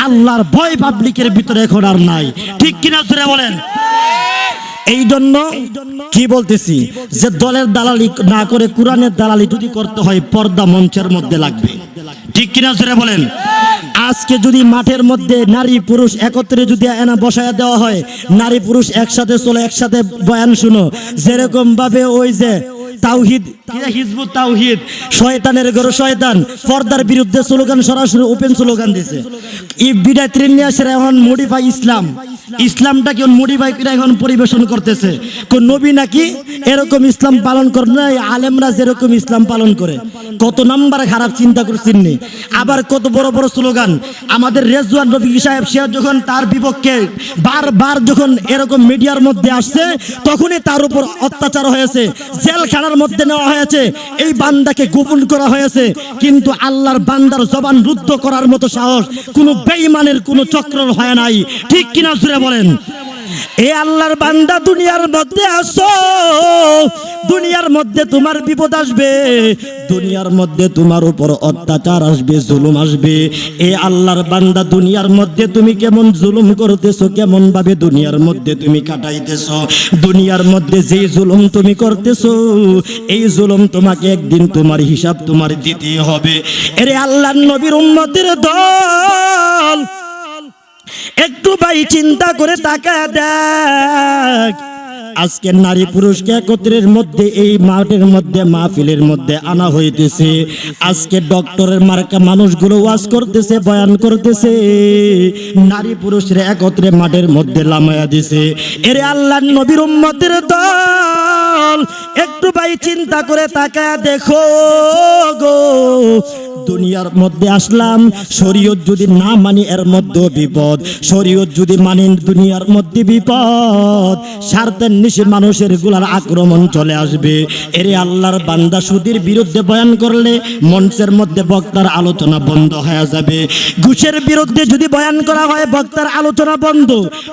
আল্লাহর ভয় পাবলিকের ভিতরে এখন আর নাই, ঠিক কিনা জোরে বলেন। এই জন্য কি বলতেছি যে দলের দালালি না করে কোরআনের দালালি যদি করতে হয়, পর্দা মঞ্চের মধ্যে লাগবে, ঠিক কিনা জোরে বলেন। আজকে যদি মাঠের মধ্যে নারী পুরুষ একত্রে যদি এনা বসায় দেওয়া হয়, নারী পুরুষ একসাথে চলো, একসাথে বয়ান শুনো, যেরকম ভাবে ওই যে তাওহীদ, হিজবুত তাওহীদ, শয়তানের ঘরে শয়তান, পর্দার বিরুদ্ধে স্লোগান সরাসরি ওপেন স্লোগান দিয়েছে। এই বিদায় ট্রেন নিয়ে আসে এখন মডিফাই ইসলামটাকে মডিফাই করে এখন পরিবেশন করতেছে। কোন নবী নাকি এরকম ইসলাম পালন করে না, আলেমরা যেরকম ইসলাম পালন করে। কত নাম্বার খারাপ চিন্তা করছেন নি। আবার কত বড় বড় স্লোগান। আমাদের রেজওয়ান রফিকি সাহেব সে যখন তার বিপক্ষে বারবার যখন এরকম মিডিয়ার মধ্যে আসছে, তখনই তার উপর অত্যাচার হয়েছে, জেলখানার মধ্যে নেওয়া হয়েছে, এই বান্দাকে গোপন করা হয়েছে। কিন্তু আল্লাহর বান্দার জবান রুদ্ধ করার মতো সাহস কোনো বেঈমানের কোনো চক্র হয় নাই, ঠিক কিনা জোরে বলেন। এ আল্লাহর বান্দা, দুনিয়ার মধ্যে আসো, দুনিয়ার মধ্যে তোমার বিপদ আসবে, দুনিয়ার মধ্যে তোমার উপর অত্যাচার আসবে, জুলুম আসবে। এ আল্লাহর বান্দা, দুনিয়ার মধ্যে তুমি কেমন জুলুম করতেছো, কেমন ভাবে দুনিয়ার মধ্যে তুমি কাটাইতেছো, দুনিয়ার মধ্যে যে জুলুম তুমি করতেছো, এই জুলুম তোমাকে একদিন তোমার হিসাব তোমার দিতে হবে। এরে আল্লাহর নবীর উম্মতের দল, একটু ভাই চিন্তা করে তাকায় দেখ, আজকে নারী পুরুষকে একত্রের মধ্যে এই মাঠের মধ্যে মাহফিলের মধ্যে আনা হইতেছে। আজকে ডক্টরের মার্কা মানুষগুলো ওয়াজ করতেছে, বয়ান করতেছে, নারী পুরুষের একত্রে মাঠের মধ্যে লামায়া দিছে। এরে আল্লাহর নবীর উম্মতের দল, একটু ভাই চিন্তা করে তাকায় দেখো গো, দুনিয়ার মধ্যে আসলাম, শরীয়ত যদি না মানি এর মধ্যে বিপদ, শরীয়ত যদি মানি দুনিয়ার মধ্যে বিপদ, স্বার্থের নিশে মানুষের গুলার আক্রমণ চলে আসবে। এরে আল্লাহর বান্দা, সুদের বিরুদ্ধে বয়ান করলে মঞ্চের মধ্যে বক্তার আলোচনা বন্ধ হয়ে যাবে। ঘুষের বিরুদ্ধে যদি বয়ান করা হয়, বক্তার আলোচনা বন্ধ।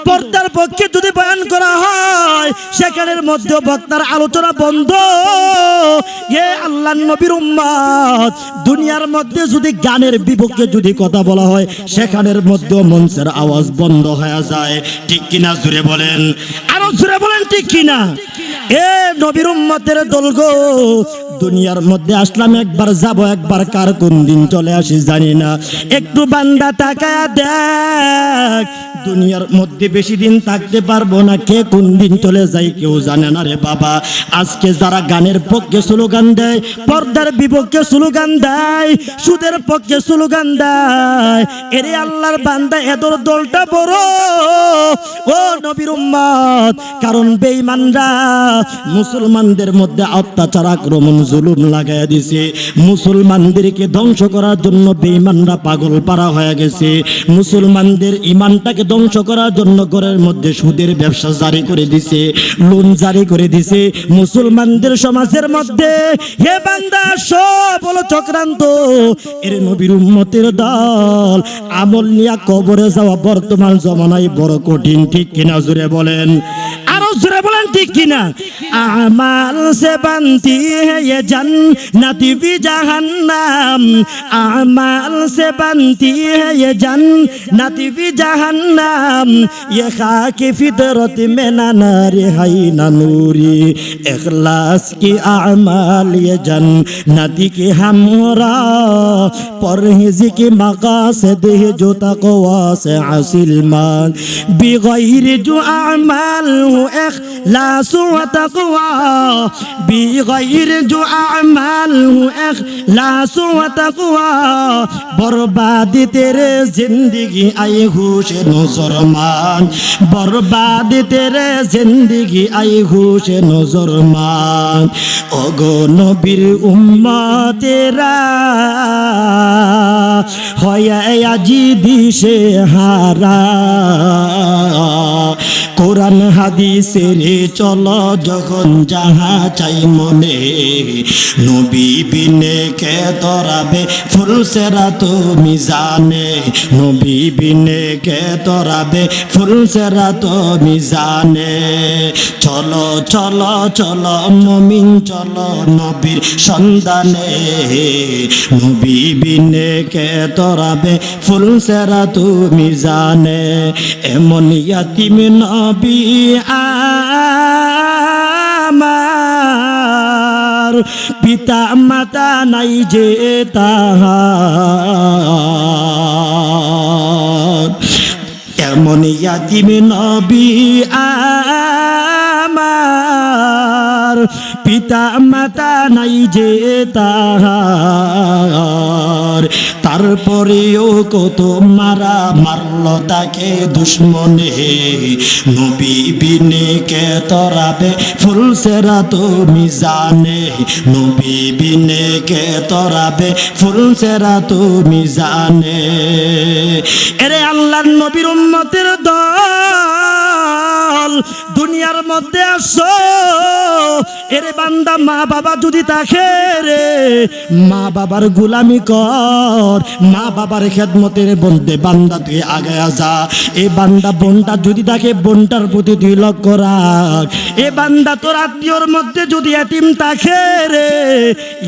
পর্দার পক্ষে যদি বয়ান করা হয়, সেখানের মধ্যে বক্তার আলোচনা বন্ধ। এ আল্লাহর নবীর উম্মত, দুনিয়ার মধ্যে যদি গানের বিপক্ষে যদি কথা বলা হয়, সেখানের মধ্যে মঞ্চের আওয়াজ বন্ধ হয়ে যায়, ঠিক কিনা জোরে বলেন, আরো জোরে বলেন, ঠিক কিনা। এ নবীর উম্মতের দল গো, দুনিয়ার মধ্যে আসলাম, একবার যাব, একবার কার কোন দিন চলে আসি জানি না। একটু বান্দা তাকায়া দেখ, দুনিয়ার মধ্যে বেশি দিন থাকতে পারবো না, কে কোন দিন চলে যায় কেউ জানে না রে বাবা। আজকে যারা গানের পক্ষে স্লোগান দেয়, পর্দার বিপক্ষে স্লোগান দেয়, সুদের পক্ষে স্লোগান দেয়, এরে আল্লাহর বান্দা, এদের দলটা বড় ও নবীর উম্মত। কারণ বেঈমানরা মুসলমানদের মধ্যে অত্যাচার, আক্রমণ, জুলুম লাগাইয়া দিছে। মুসলমানদেরকে ধ্বংস করার জন্য বেঈমানরা পাগল পারা হয়ে গেছে। মুসলমানদের ইমানটাকে ধ্বংস করার জন্য ঘরের মধ্যে সুদের ব্যবসা জারি করে দিছে, লোন জারি করে দিছে মুসলমানদের সমাজের মধ্যে। হে বান্দা, সব হলো চক্রান্ত। এর নবীর উম্মতের দল আমল নিয়ে কবরে যাওয়া বর্তমান জমানায় বড় কঠিন, ঠিক কিনা জোরে বলেন, আরো জোরে বলেন ঠিক কিনা। আমাল সে বানতি হে ये जन्नत भी जहन्नम, আমাল से बनती है ये जन्नत भी जहन्नम, ये खाक फितरत में ना नारी है ना नूरी, इखलास की अमाल ये जन्नत की हमरा, परहेज की मकासद है जो तक़वा से हासिल मान, बिगैर जो अमाल हो इखलास व तक़वा, बिगैर जो अमाल हो इखलास व तक़वा, बर्बाद तेरे जिंदगी आई होश नजर मान, बर्बाद तेरे जिंदगी आई होश नजर मान। ओगो नबीर उम्मतेरा হয় আজি দিশে হারা, কোরআন হাদিসের চলো যখন যাহা চাই মনে, নবী বিনে কে তরাবে ফুলসেরা তুমি জানে, নবী বিনে কে তরাবে ফুলসেরা তুমি জানে। চলো চলো চলো মুমিন চলো নবীর সন্ধানে, নবী বিনে কে তরাবে ফুলসেরা তুমি জানে। এমন ইয়াতিম নবী আমার, পিতা মাতা নাই যে তাহার, এমন ইয়াতিম নবী আমার, পিতা মাতা নাই যে তাহার, তারপরেও কত মারা মারল তাকে দুশ্মনে, নবী বিনে কে তরাবে ফুলসেরা তুমি জানে, নবী বিনে কে তরাবে ফুলসেরা তুমি জানে। এরে আল্লাহর নবীর উম্মতের দল, দুনিয়ার মধ্যে আসো। এরে বান্দা, মা বাবা যদি থাকে রে, মা বাবার গোলামি কর, মা বাবার খেদমতের বলতে বান্দা তুই আগে যা। এ বান্দা বোনটা যদি থাকে, বোনটার প্রতি তুই লক্ষ্য রাখ। এ বান্দা তোর আত্মীয়র মধ্যে যদি এতিম থাকে রে,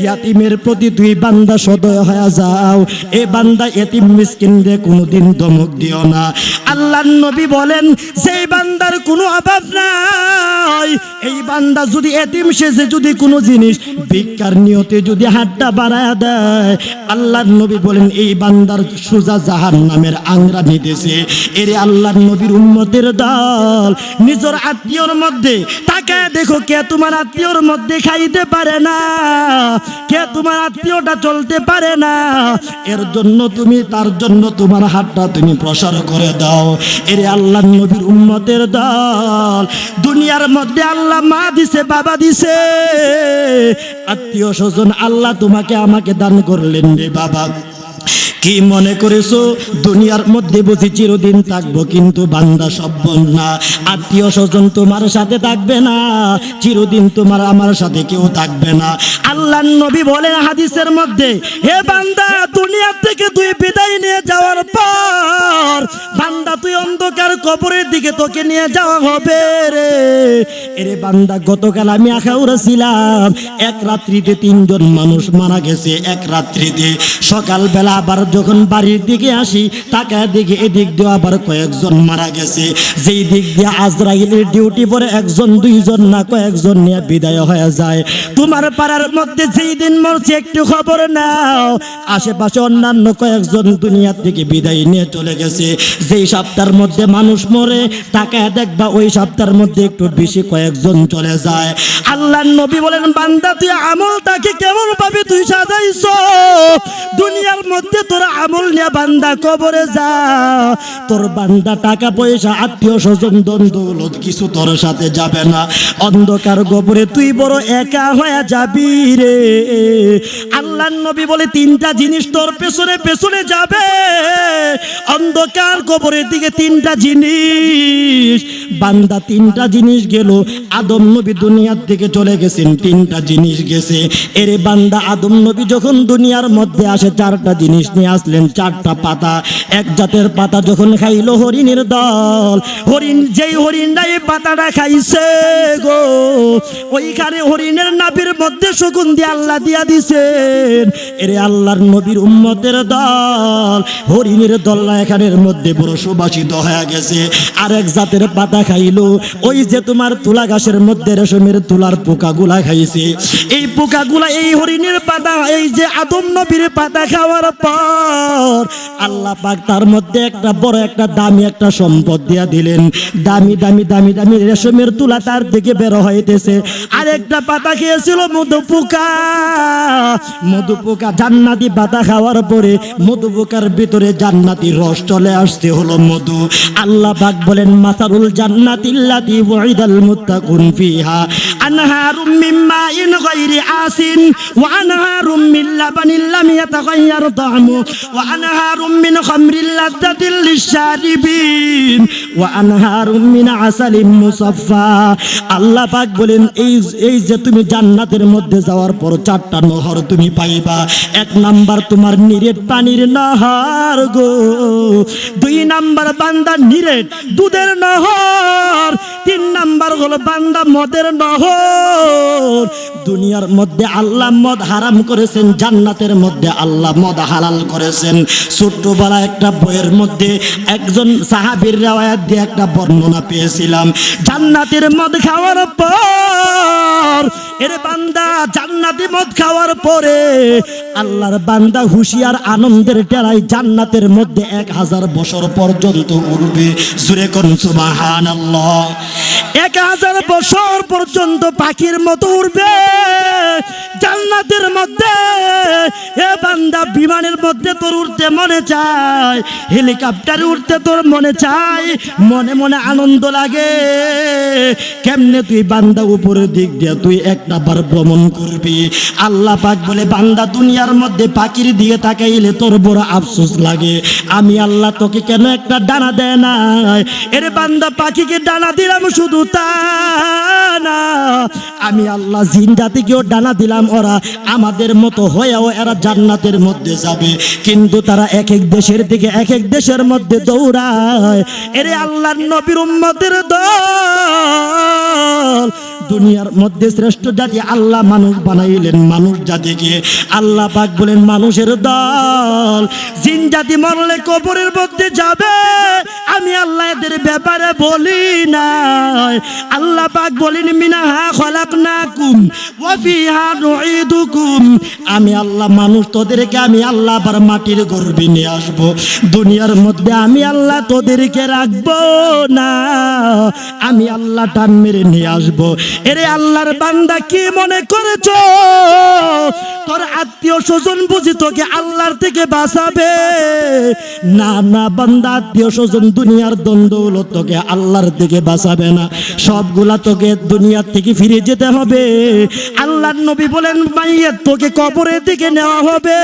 ইয়াতিমের প্রতি তুই বান্দা সদয় হয়ে যাও। এ বান্দা এতিম মিসকিন রে কোনোদিন ধমক দিও না। আল্লাহর নবী বলেন, সেই বান্দার কোনো অভাব নাই। এই বান্দা যদি এতিম সেজে যদি কোনো জিনিস ভিক্ষার নিয়তে যদি হাতটা বাড়ায় দেয়, আল্লাহর নবী বলেন এই বান্দার সোজা জাহান্নামের আংরা নিতেছে। এরে আল্লাহর নবীর উম্মতের দল, নিজের আত্মীয়র মধ্যে তাকায় দেখো, কে তোমার আত্মীয়র মধ্যে খাইতে পারে না, কে তোমার আত্মীয়টা চলতে পারে না, এর জন্য তুমি তার জন্য তোমার হাতটা তুমি প্রসার করে দাও। এরে আল্লাহর নবীর উম্মতের দল, দুনিয়ার মধ্যে আল্লাহ মা দিছে, বাবা দিছে, আত্মীয় স্বজন আল্লাহ তোমাকে আমাকে দান করলেন রে বাবা। কি মনে করেছো দুনিয়ার মধ্যে বুঝি চিরদিন থাকবো? কিন্তু বান্দা সব না, আত্মীয় স্বজন তোমার সাথে থাকবে না, চিরদিন তোমার আমার সাথে কেউ থাকবে না। আল্লাহর নবী বলেন হাদিসের মধ্যে, হে বান্দা, দুনিয়া থেকে তুই বিদায় নিয়ে যাওয়ার পর বান্দা তুই অন্ধকার কবরের দিকে তোকে নিয়ে যাওয়া হবে রে। এরে বান্দা, গতকাল আমি আখাউড়া ছিলাম, এক রাত্রিতে 3 জন মানুষ মারা গেছে। এক রাত্রিতে সকালবেলা আবার যখন বাড়ির দিকে আসি, তাকায় দেখি এদিক দিয়ে আবার কয়েকজন মারা গেছে। যেই দিক দিয়ে আজরাইলের ডিউটি পরে 1 জন 2 জন না কয়েকজন নিয়ে বিদায় হয়ে যায়। তোমার পাড়ার মধ্যে যেই দিন মরছে একটু খবর নাও, আশেপাশে অন্যান্য কয়েকজন দুনিয়া থেকে বিদায় নিয়ে চলে গেছে। যেই সপ্তাহের মধ্যে মানুষ মরে, তাকায় দেখবা ওই সপ্তাহের মধ্যে একটু বেশি কয়েকজন চলে যায়। আল্লাহর নবী বলেন, বান্দা তুই আমলটাকে কেমন ভাবে তুই সাজাইছো, দুনিয়ার মধ্যে তোর আমল নিয়ে বান্দা কবরে যা, তোর বান্দা টাকা পয়সা আত্মীয় স্বজন ধন দৌলত কিছু তোর সাথে যাবে না। অন্ধকার কবরে তুই বড় একা হয়ে যাবি রে। আল্লাহর নবী বলে তিনটা জিনিস তোর পেছনে পেছনে যাবে অন্ধকার কবরের দিকে, তিনটা জিনিস। বান্দা তিনটা জিনিস গেল। আদম নবী দুনিয়ার থেকে চলে গেছেন, তিনটা জিনিস গেছে। এরে বান্দা আদম নবী যখন দুনিয়ার মধ্যে আসে চারটা জিনিস নিয়ে আসলেন, চারটা পাতা। এক জাতের পাতা যখন খাইলো হরিণের দল, হরিণ যেই হরিণটা এই পাতাটা খাইছে গো, ওইখানে হরিণের নাভির মধ্যে সুগন্ধি আল্লাহ দিয়া দিছেন। এরে আল্লাহর নবীর উম্মতের দল, হরিণের দলরা এখানের মধ্যে বড় সুবাসিত হয়ে গেছে। আর এক জাতের পাতা খাইলো, ওই যে তোমার তুলা গাছের মধ্যে রেশমের তুলার পোকাগুলা খাইছে, এই পোকাগুলা এই হরিণের পাতা, এই যে আদম নবীর পাতা খাওয়ার পর আল্লাহ পাক তার মধ্যে একটা বড় একটা দামি একটা সম্পদ দিয়া দিলেন। দামি দামি দামি দামি রেশমের তুলা তার দিকে বের হইতেছে। আর একটা পাতা খেয়েছিল মধু পোকা, মধু পোকা জান্নাতি পাতা খাওয়ার পরে মধু পোকার ভিতরে জান্নাতি রস চলে আসতে হলো মধু। আল্লাহ পাক বলেন মাসারুল জান্নাতিল্লাতি ওয়াইদাল মুত্তাকুন ফিহা আনহারুম মিন মাইন গায়রি আসিন ওয়া আনহারুম মিন লাবানিল লাম ইয়াতাগায়্যার তা'মু ওয়া আনহারুম মিন খামরিল লাযযাতিল লিশশারিবিন ওয়া আনহারুম মিন আসালিম মুসাফফা। আল্লাহ পাক বলেন এই যে তুমি জান্নাতের মধ্যে যাওয়ার পর চারটা নহর তুমি পাইবা। এক নাম্বার তোমার নিরেট পানির নহর গো, দুই নাম্বার বান্দা নিরেট দুধের নহর, তিন নাম্বার হলো বান্দা মদের নহর। দুনিয়ার মধ্যে আল্লাহ মদ হারাম করেছেন, জান্নাতের মধ্যে আল্লাহ মদ হালাল করেছেন। ছোট্টবেলা একটা বইয়ের মধ্যে একজন সাহাবীর riwayat দিয়ে একটা বর্ণনা পেয়েছিলাম। জান্নাতের মদ খাওয়ার পর এর বান্দা জান্নাতি মদ খাওয়ার পরে আল্লাহর বান্দা হুঁশিয়ার আনন্দের টেরাই জান্নাতের মধ্যে 1000 বছর পর্যন্ত উড়বে। জোরে কোন সুবহানাল্লাহ। 1000 বছর পর্যন্ত পাখির মতো উড়বে জান্নাতের মধ্যে। এ বান্দা বিমানের মধ্যে তোর উঠতে মনে চায়, হেলিকপ্টারে উঠতে তোর মনে চায়, মনে মনে আনন্দ লাগে। কেমনে তুই বান্দা উপরের দিক দিয়ে তুই একটা বার ভ্রমণ করবি। আল্লাহ পাক বলে বান্দা দুনিয়ার মধ্যে পাখির দিকে তাকাইলে তোর বড় আফসোস লাগে, আমি আল্লাহ তোকে কেন একটা ডানা দেয় নাই। এর বান্দা পাখিকে ডানা দিলাম, শুধু তা না আমি আল্লাহ জিন জাতিকেও ডানা দিলাম, ওরা আমাদের মতো হয়েও এরা জান্নাতের মধ্যে যাবে। কিন্তু তারা এক এক দেশের দিকে এক এক দেশের মধ্যে দৌড়ায়। এরে আল্লাহর নবীর উম্মতের দল, দুনিয়ার মধ্যে শ্রেষ্ঠ জাতি আল্লাহ মানুষ বানাইলেন, মানুষ জাতিকে আল্লাহ পাক বলেন মানুষের দল। জিন জাতি মরলে কবরের মধ্যে যাবে, আমি আল্লাহ এদের ব্যাপারে বলি নাই। আল্লাহ পাক বলেন মিনাহা খলাকনাকুম ওয়া ফিহা নুঈদুকুম। আমি আল্লাহ মানুষ তোদেরকে আমি আল্লাহ আবার মাটির গর্ভে নিয়ে আসব। দুনিয়ার মধ্যে আমি আল্লাহ তোদেরকে রাখবো না, আমি আল্লাহ টান মেরে নিয়ে আসবো। এরে আল্লাহর বান্দা কি মনে করেছো তোর আত্মীয় স্বজন বুঝি তোকে আল্লাহর থেকে বাঁচাবে? না না বান্দা, আত্মীয় স্বজন দুনিয়ার দ্বন্দ্ব তোকে আল্লাহর থেকে বাঁচাবে না, সবগুলা তোকে দুনিয়ার থেকে ফিরে যেতে হবে। আল্লাহর নবী বলেন মাইয়াত তোকে কবরের দিকে নেওয়া হবে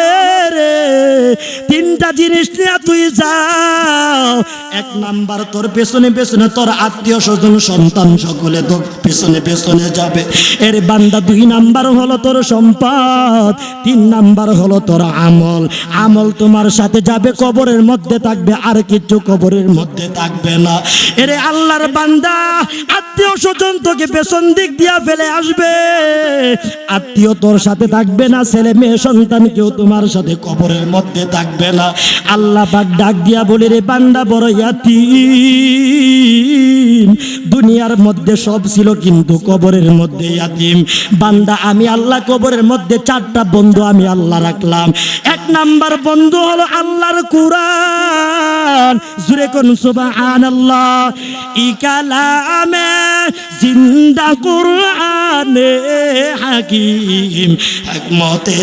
রে, তিনটা জিনিস নিয়ে তুই যাও। এক নাম্বার তোর পেছনে পেছনে তোর আত্মীয় স্বজন সন্তান সকলে তোর পেছনে পেছনে যাবে। এর বান্দা দুই নাম্বার হলো তোর সম্পদ, তিন নাম্বার হলো তোর আমল। আমল তোমার সাথে যাবে, কবরের মধ্যে থাকবে, আর কিছু কবরের মধ্যে থাকবে না। এরে আল্লাহর বান্দা আত্মীয় স্বজন তোকে পেছন দিক দিয়া ফেলে আসবে, আত্মীয় তোর সাথে থাকবে না, ছেলে মেয়ে সন্তান কেউ তোমার সাথে কবরের মধ্যে থাকবে না। আল্লাহ পাক ডাক দিয়া বলে রে বান্দা বড় ইয়াতীম, দুনিয়ার মধ্যে সব ছিল কিন্তু কবরের মধ্যে ইয়াতিম। বান্দা আমি আল্লাহ কবরের মধ্যে 4টা বন্ধু আমি আল্লাহ রাখলাম। 1 নাম্বার বন্ধু হলো আল্লাহর কুরআন। জুরে কোন সুবহানাল্লাহ। ইকালামে জিন্দা কুরআনে হাকিম হিকমতে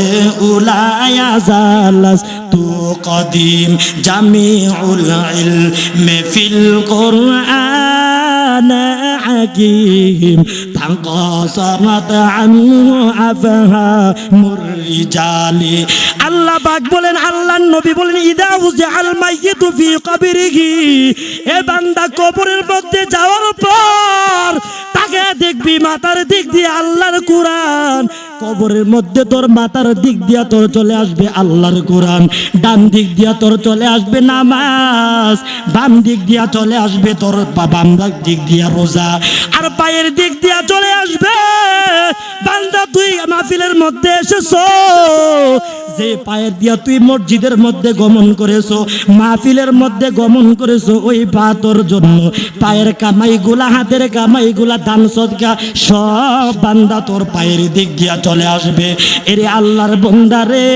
উলায়া জালাস তু কদিম জামিউল ইলমে ফিল কুরআন হাকিম তাকাসারাত আনহু আফহামুর রিজালি। আল্লাহ পাক বলেন, আল্লাহর নবী বলেন, ইদা উযআল মাইয়িতু ফি কবরিহি, এ বান্দা কবরের মধ্যে যাওয়ার পর তাকে দেখবি মাথার দিক দিয়ে আল্লাহর কুরআন। কবরের মধ্যে তোর মাথার দিক দিয়া তোর চলে আসবে আল্লাহর কুরআন, ডান দিক দিয়া তোর চলে আসবে নামাজ, বাম দিক দিয়া চলে আসবে তোর বাম দিক দিয়া রোজা, আর পায়ের দিক দিয়া চলে আসবে বান্দা তুই মাহফিলের মধ্যে এসেছো, যে পায়ের দিয়া তুই মসজিদের মধ্যে গমন করেছো, মাহফিলের মধ্যে গমন করেছো, ওই পা তোর জন্য পায়ের কামাইগুলা, হাতের কামাইগুলা, দান সদকা সব বান্দা তোর পায়ের দিক দিয়া চলে আসবে। এরে আল্লাহর বান্দা রে,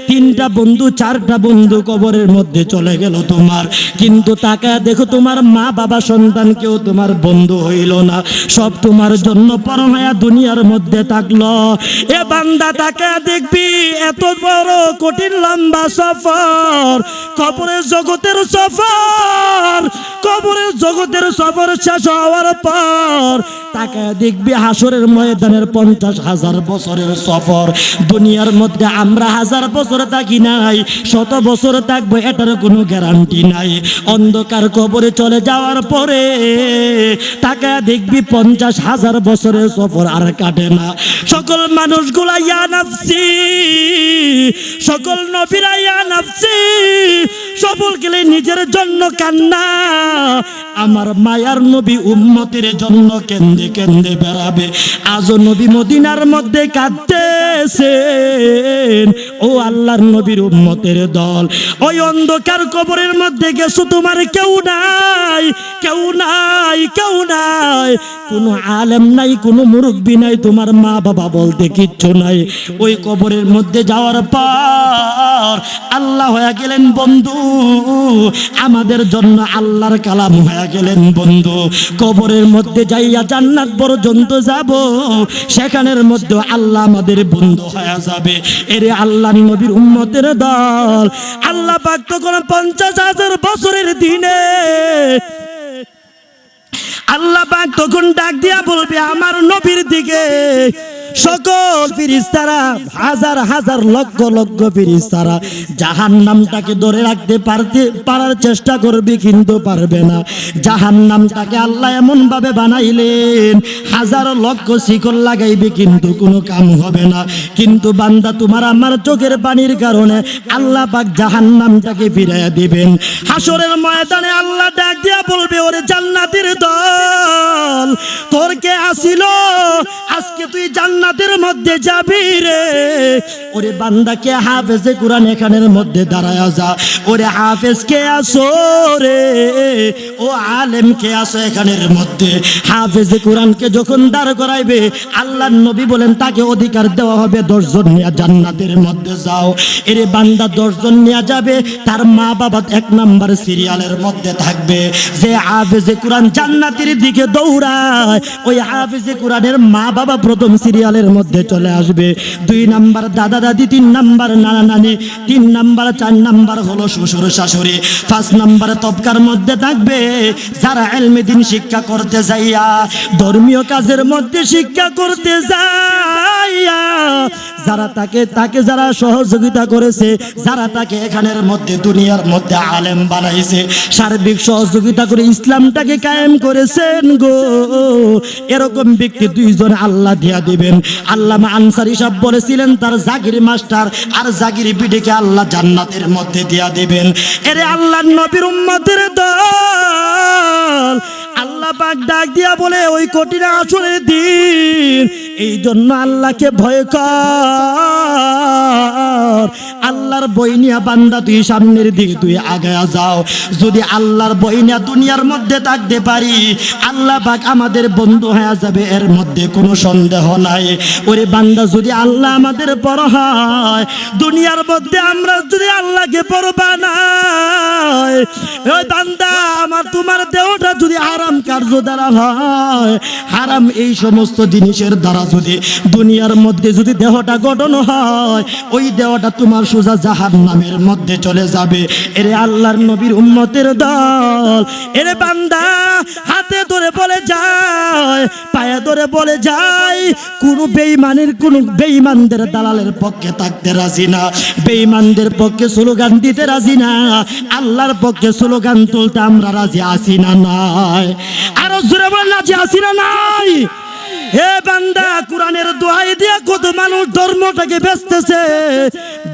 3টা বন্ধু 4টা বন্ধু কবরের মধ্যে চলে গেল তোমার, কিন্তু তাকায় দেখো তোমার মা বাবা সন্তান কেউ তোমার বন্ধু হইল না, সব তোমার জন্য পর হইয়া দুনিয়ার মধ্যে থাকলো। এ বান্দা তাকায় দেখবি এত বড় কঠিন লম্বা সফর, কবরের জগতের সফর, কবরের জগতের সফর শেষ হওয়ার পর তাকায় দেখবি হাসরের ময়দানের 50,000 বছরের সফর। দুনিয়ার মধ্যে আমরা 1000 বছর থাকি নাই, 100 বছর থাকবো এটার কোনো গ্যারান্টি নাই। অন্ধকার কবরে চলে যাওয়ার পরে তাকায় দেখবি 50,000 বছরের সফর আর কাটে না। সকল মানুষগুলা ইয়া নাফসি, সকল নবীরা ইয়া নাফসি, সকল গেলে নিজের জন্য কান্না, আমার মায়ার নবী উম্মতের জন্য কেন্দে কেন্দে বেড়াবে। আজও নবী মদিনার মধ্যে কাঁদতেছেন। ও আল্লাহর নবীর উম্মতের দল, ওই অন্ধকার কবরের মধ্যে গেছো, তোমার কেউ নাই, কেউ নাই, কেউ নাই, কোনো আলেম নাই, কোনো মুরব্বী নাই, তোমার মা বাবা বলতে কিচ্ছু নাই। ওই কবরের মধ্যে যাওয়ার পর আল্লাহ হয়ে গেলেন বন্ধু, আমাদের জন্য আল্লাহর কালাম হয়ে গেলেন বন্ধু। কবরের মধ্যে যাইয়া জান্নাত পর্যন্ত যাব, সেখানের মধ্যে আল্লাহ আমাদের বন্ধু হয়ে যাবে। এরে আল্লাহর নবীর উম্মতের দল, আল্লাহ পাক তখন 50,000 বছরের দিনে আল্লাহ পাক তখন ডাক দিয়া বলবে আমার নবীর দিকে, সকল ফেরেশতারা, হাজার হাজার লক্ষ লক্ষ ফেরেশতারা জাহান্নামটাকে ধরে রাখতে পারার চেষ্টা করবে, কিন্তু পারবে না। জাহান্নামটাকে আল্লাহ এমন ভাবে বানাইলেন, হাজার লক্ষ শিকল লাগাইবে কিন্তু কোনো কাম হবে না। কিন্তু বান্দা তোমার আমার চোখের পানির কারণে আল্লাহ পাক জাহান্নামটাকে ফিরাইয়া দিবেন। হাসরের ময়দানে আল্লাহ ডাক দিয়া বলবে, ওরে জান্নাতের দল, তোর কে আসিল, আজকে তুই জান্নাতের মধ্যে যাবি রে। ওরে বান্দা কে হাফেজে কোরআন এখানের মধ্যে দাঁড়ায়া যা। ওরে হাফেজ কে আসো রে, ও আলেম কে আসো এখানের মধ্যে। হাফেজে কোরআনকে যখন দাঁড় করাইবে আল্লাহর নবী বলেন তাকে অধিকার দেওয়া হবে 10 জন নিয়ে জান্নাতের মধ্যে যাও। এরে বান্দা 10 জন নিয়ে যাবে, তার মা বাবা 1 নাম্বার সিরিয়ালের মধ্যে থাকবে। যে হাফেজে কোরআন জান্নাতের দিকে দৌড়ায়, ওই হাফেজে কোরআনের মা বাবা প্রথম সিরিয়ালের মধ্যে চলে আসবে। 2 নাম্বার দাদা দাদি, 3 নাম্বার নানা নানি, 3 নাম্বার 4 নাম্বার হলো শ্বশুর শাশুড়ি, 5 নাম্বার তবকার মধ্যে থাকবে যারা ইলমে দ্বীন শিক্ষা করতে যাইয়া, ধর্মীয় কাজের মধ্যে শিক্ষা করতে যাইয়া, যারা তাকে যারা সহযোগিতা করেছে, যারা তাকে এখানের মধ্যে দুনিয়ার মধ্যে আলেম বানাইছে, সার্বিক সহযোগিতা করে ইসলামটাকে কায়েম করেছেন গো, এরকম ব্যক্তি 2 জন আল্লাহ দিয়া দিবেন। আল্লামা আনসারী সাহেব বলেছিলেন তার জাগির মাস্টার আর জাগির বিটিকে আল্লাহ জান্নাতের মধ্যে দিয়া দিবেন। এরে আল্লাহর নবীর উম্মতের দল, আল্লাহ পাক ডাক দিয়া বলে ওই কঠিন আসরের দিন, এই জন্য আল্লাহকে ভয় কর। আল্লাহ আল্লাহর বই নিয়ে বান্দা তুই সামনের দিকে তুই আগায়া যাও। যদি আল্লাহর বই নিয়ে দুনিয়ার মধ্যে থাকতে পারি, আল্লাহ পাক আমাদের বন্ধু হয়ে যাবে, এর মধ্যে কোনো সন্দেহ নাই। ওরে বান্দা, যদি আল্লাহ আমাদের পর হয়, দুনিয়ার মধ্যে আমরা যদি আল্লাহকে পর বানাই, ওই বান্দা আমার তোমার দেহটা যদি হারাম কার্য দ্বারা হয়, হারাম এই সমস্ত জিনিসের দ্বারা যদি দুনিয়ার মধ্যে যদি দেহটা গঠন হয়, ওই দেহটা তোমার সোজা জাহান্নামের মধ্যে চলে যাবে। এরে আল্লাহর নবীর উম্মতের দল, এরে বান্দা হাতে ধরে বলে যায়, পায়ে ধরে বলে যায়, কোন বেঈমানদের দালালের পক্ষে থাকতে রাজি না, বেঈমানদের পক্ষে স্লোগান দিতে রাজি না, আল্লাহর পক্ষে স্লোগান তুলতে আমরা রাজি আছি না নাই? আরো জোরে বলেন, রাজি আছি না নাই? হে বান্দা, কোরআনের দোহাই দিয়া কত মানুষ ধর্মটাকে বেচতেছে।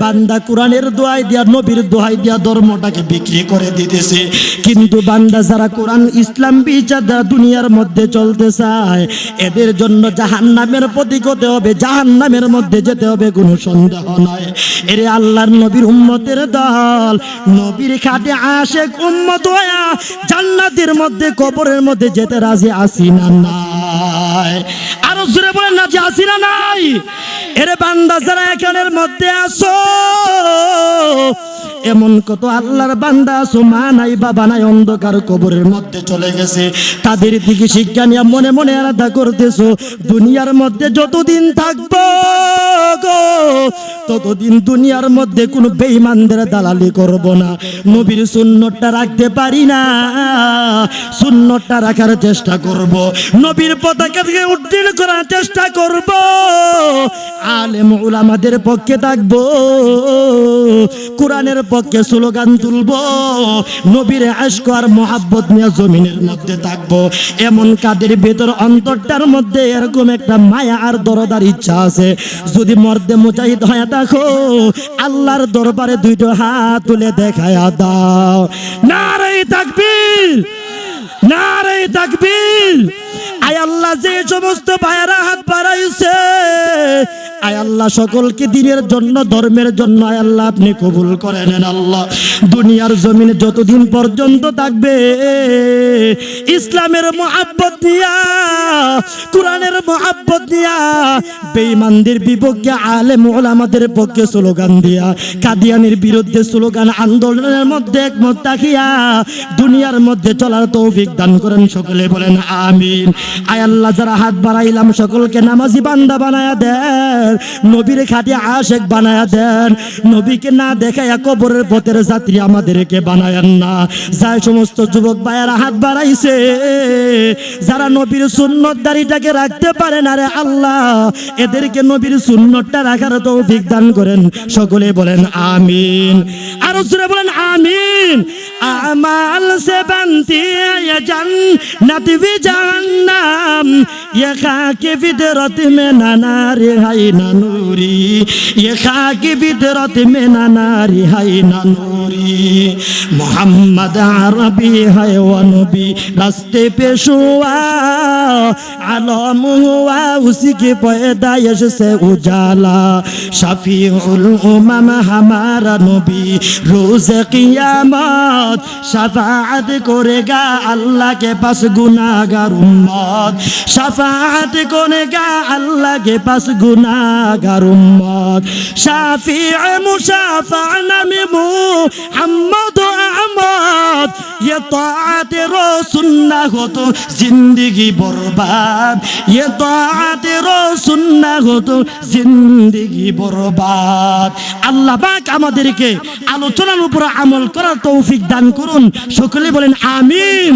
বান্দা কোরআনের দোহাই দিয়া, নবীর দোহাই দিয়া ধর্মটাকে বিক্রি করে দিতেছে। কিন্তু বান্দা যারা কোরআন ইসলাম বিচার দ্বারা দুনিয়ার মধ্যে চলতে চায়, এদের জন্য জাহান্নামের প্রতীক হতে হবে, জাহান্নামের মধ্যে যেতে হবে, কোনো সন্দেহ নাই। এরে আল্লাহর নবীর উম্মতের দল, নবীর খাটে আশেক উম্মত হইয়া জান্নাতের মধ্যে, কবরের মধ্যে যেতে রাজি আছি না নাই? আরো জোরে বলেন, রাজি আছি না নাই? এরে বান্দা যারা এখানের মধ্যে আসো, এমন কত আল্লাহর বান্দা আছো, মা নাই বাবা নাই, অন্ধকার কবরের মধ্যে চলে গেছে। তাদের দিকে শিক্ষা নিয়ে মনে মনে আলাদা করতেছো, দুনিয়ার মধ্যে যতদিন থাকবো গো, ততদিন দুনিয়ার মধ্যে কোনো বেঈমানদের দালালি করব না। নবীর সুন্নতটা রাখতে পারি না, সুন্নতটা রাখার চেষ্টা করব, নবীর পতাকাকে উড্ডীন করার চেষ্টা করব, আলেম উলামাদের পক্ষে থাকবো, কোরআনের পক্ষে স্লোগান তুলবো, নবীর আশক আর মোহাব্বত নিয়ে জমিনের মধ্যে থাকবো। এমন কাদের ভেতর অন্তরটার মধ্যে এরকম একটা মায়া আর দরদার ইচ্ছা আছে, যদি মর্দে মুজাহিদ হয়ে দেখো, আল্লাহর দরবারে দুইটো হাত তুলে দেখায়া দাও, নারে তাকবীর, নারে তাকবীর। আয় আল্লাহ, যে সমস্ত ভাইয়েরা হাত বাড়াইছে, আয় আল্লাহ সকলকে দিনের জন্য, ধর্মের জন্য আয় আল্লাহ আপনি কবুল করে নেন। আল্লাহ দুনিয়ার জমিনে যতদিন পর্যন্ত থাকবে, ইসলামের মুহাব্বত দিয়া, কোরআনের মুহাব্বত দিয়া, বেঈমানদের বিপক্ষে আলেম ওলামাদের পক্ষে স্লোগান দিয়া, কাদিয়ানির বিরুদ্ধে স্লোগান আন্দোলনের মধ্যে একমত থাকিয়া দুনিয়ার মধ্যে চলার তৌফিক দান করেন। সকলে বলেন আমিন। আয় আল্লাহ, যারা হাত বাড়াইলাম সকলকে নামাজি বান্দা বানায়া দেন, নবীর খাটি আশেক বানায়া দেন, নবীকে না দেখায়া কবরের পথের যাত্রী আমাদেরকে বানায়েন না। যাই সমস্ত যুবক ভাইয়েরা হাত বাড়াইছে, যারা নবীর সুন্নত দাড়িটাকে রাখতে পারে না, রে আল্লাহ এদেরকে নবীর সুন্নতটা রাখার তৌফিক দান করেন। সকলে বলেন আমিন। আরো জোরে বলেন আমিন। আমাল সে বানতি ये जन्नत भी जहन्नम, ये खाकी फितरत में ना नारी है ना नूरी, ये खाकी फितरत में ना नारी है ना नूरी। मोहम्मद अरबी है वो नबी, रास्ते पे शुआ आलम हुआ, उसी की पैदाइश से उजाला, शफीउल उमम हमारा नबी, रोज़ क़ियामत शफाअत करेगा अल्लाह के पास गुनाहगार उम्मत, शफाअत करेगा अल्लाह के पास गुनाहगार उम्मत। शाफिअ मुशाफा नबी मुहम्मद अहमद, ये ताअत रसूल ना हो तो जिंदगी बर्बाद, ये ताअत रसूल ना हो तो जिंदगी बर्बाद। আল্লাহ পাক আমাদেরকে আলোচনার উপর আমল করার তৌফিক দান করুন। সকলে বলেন আমিন।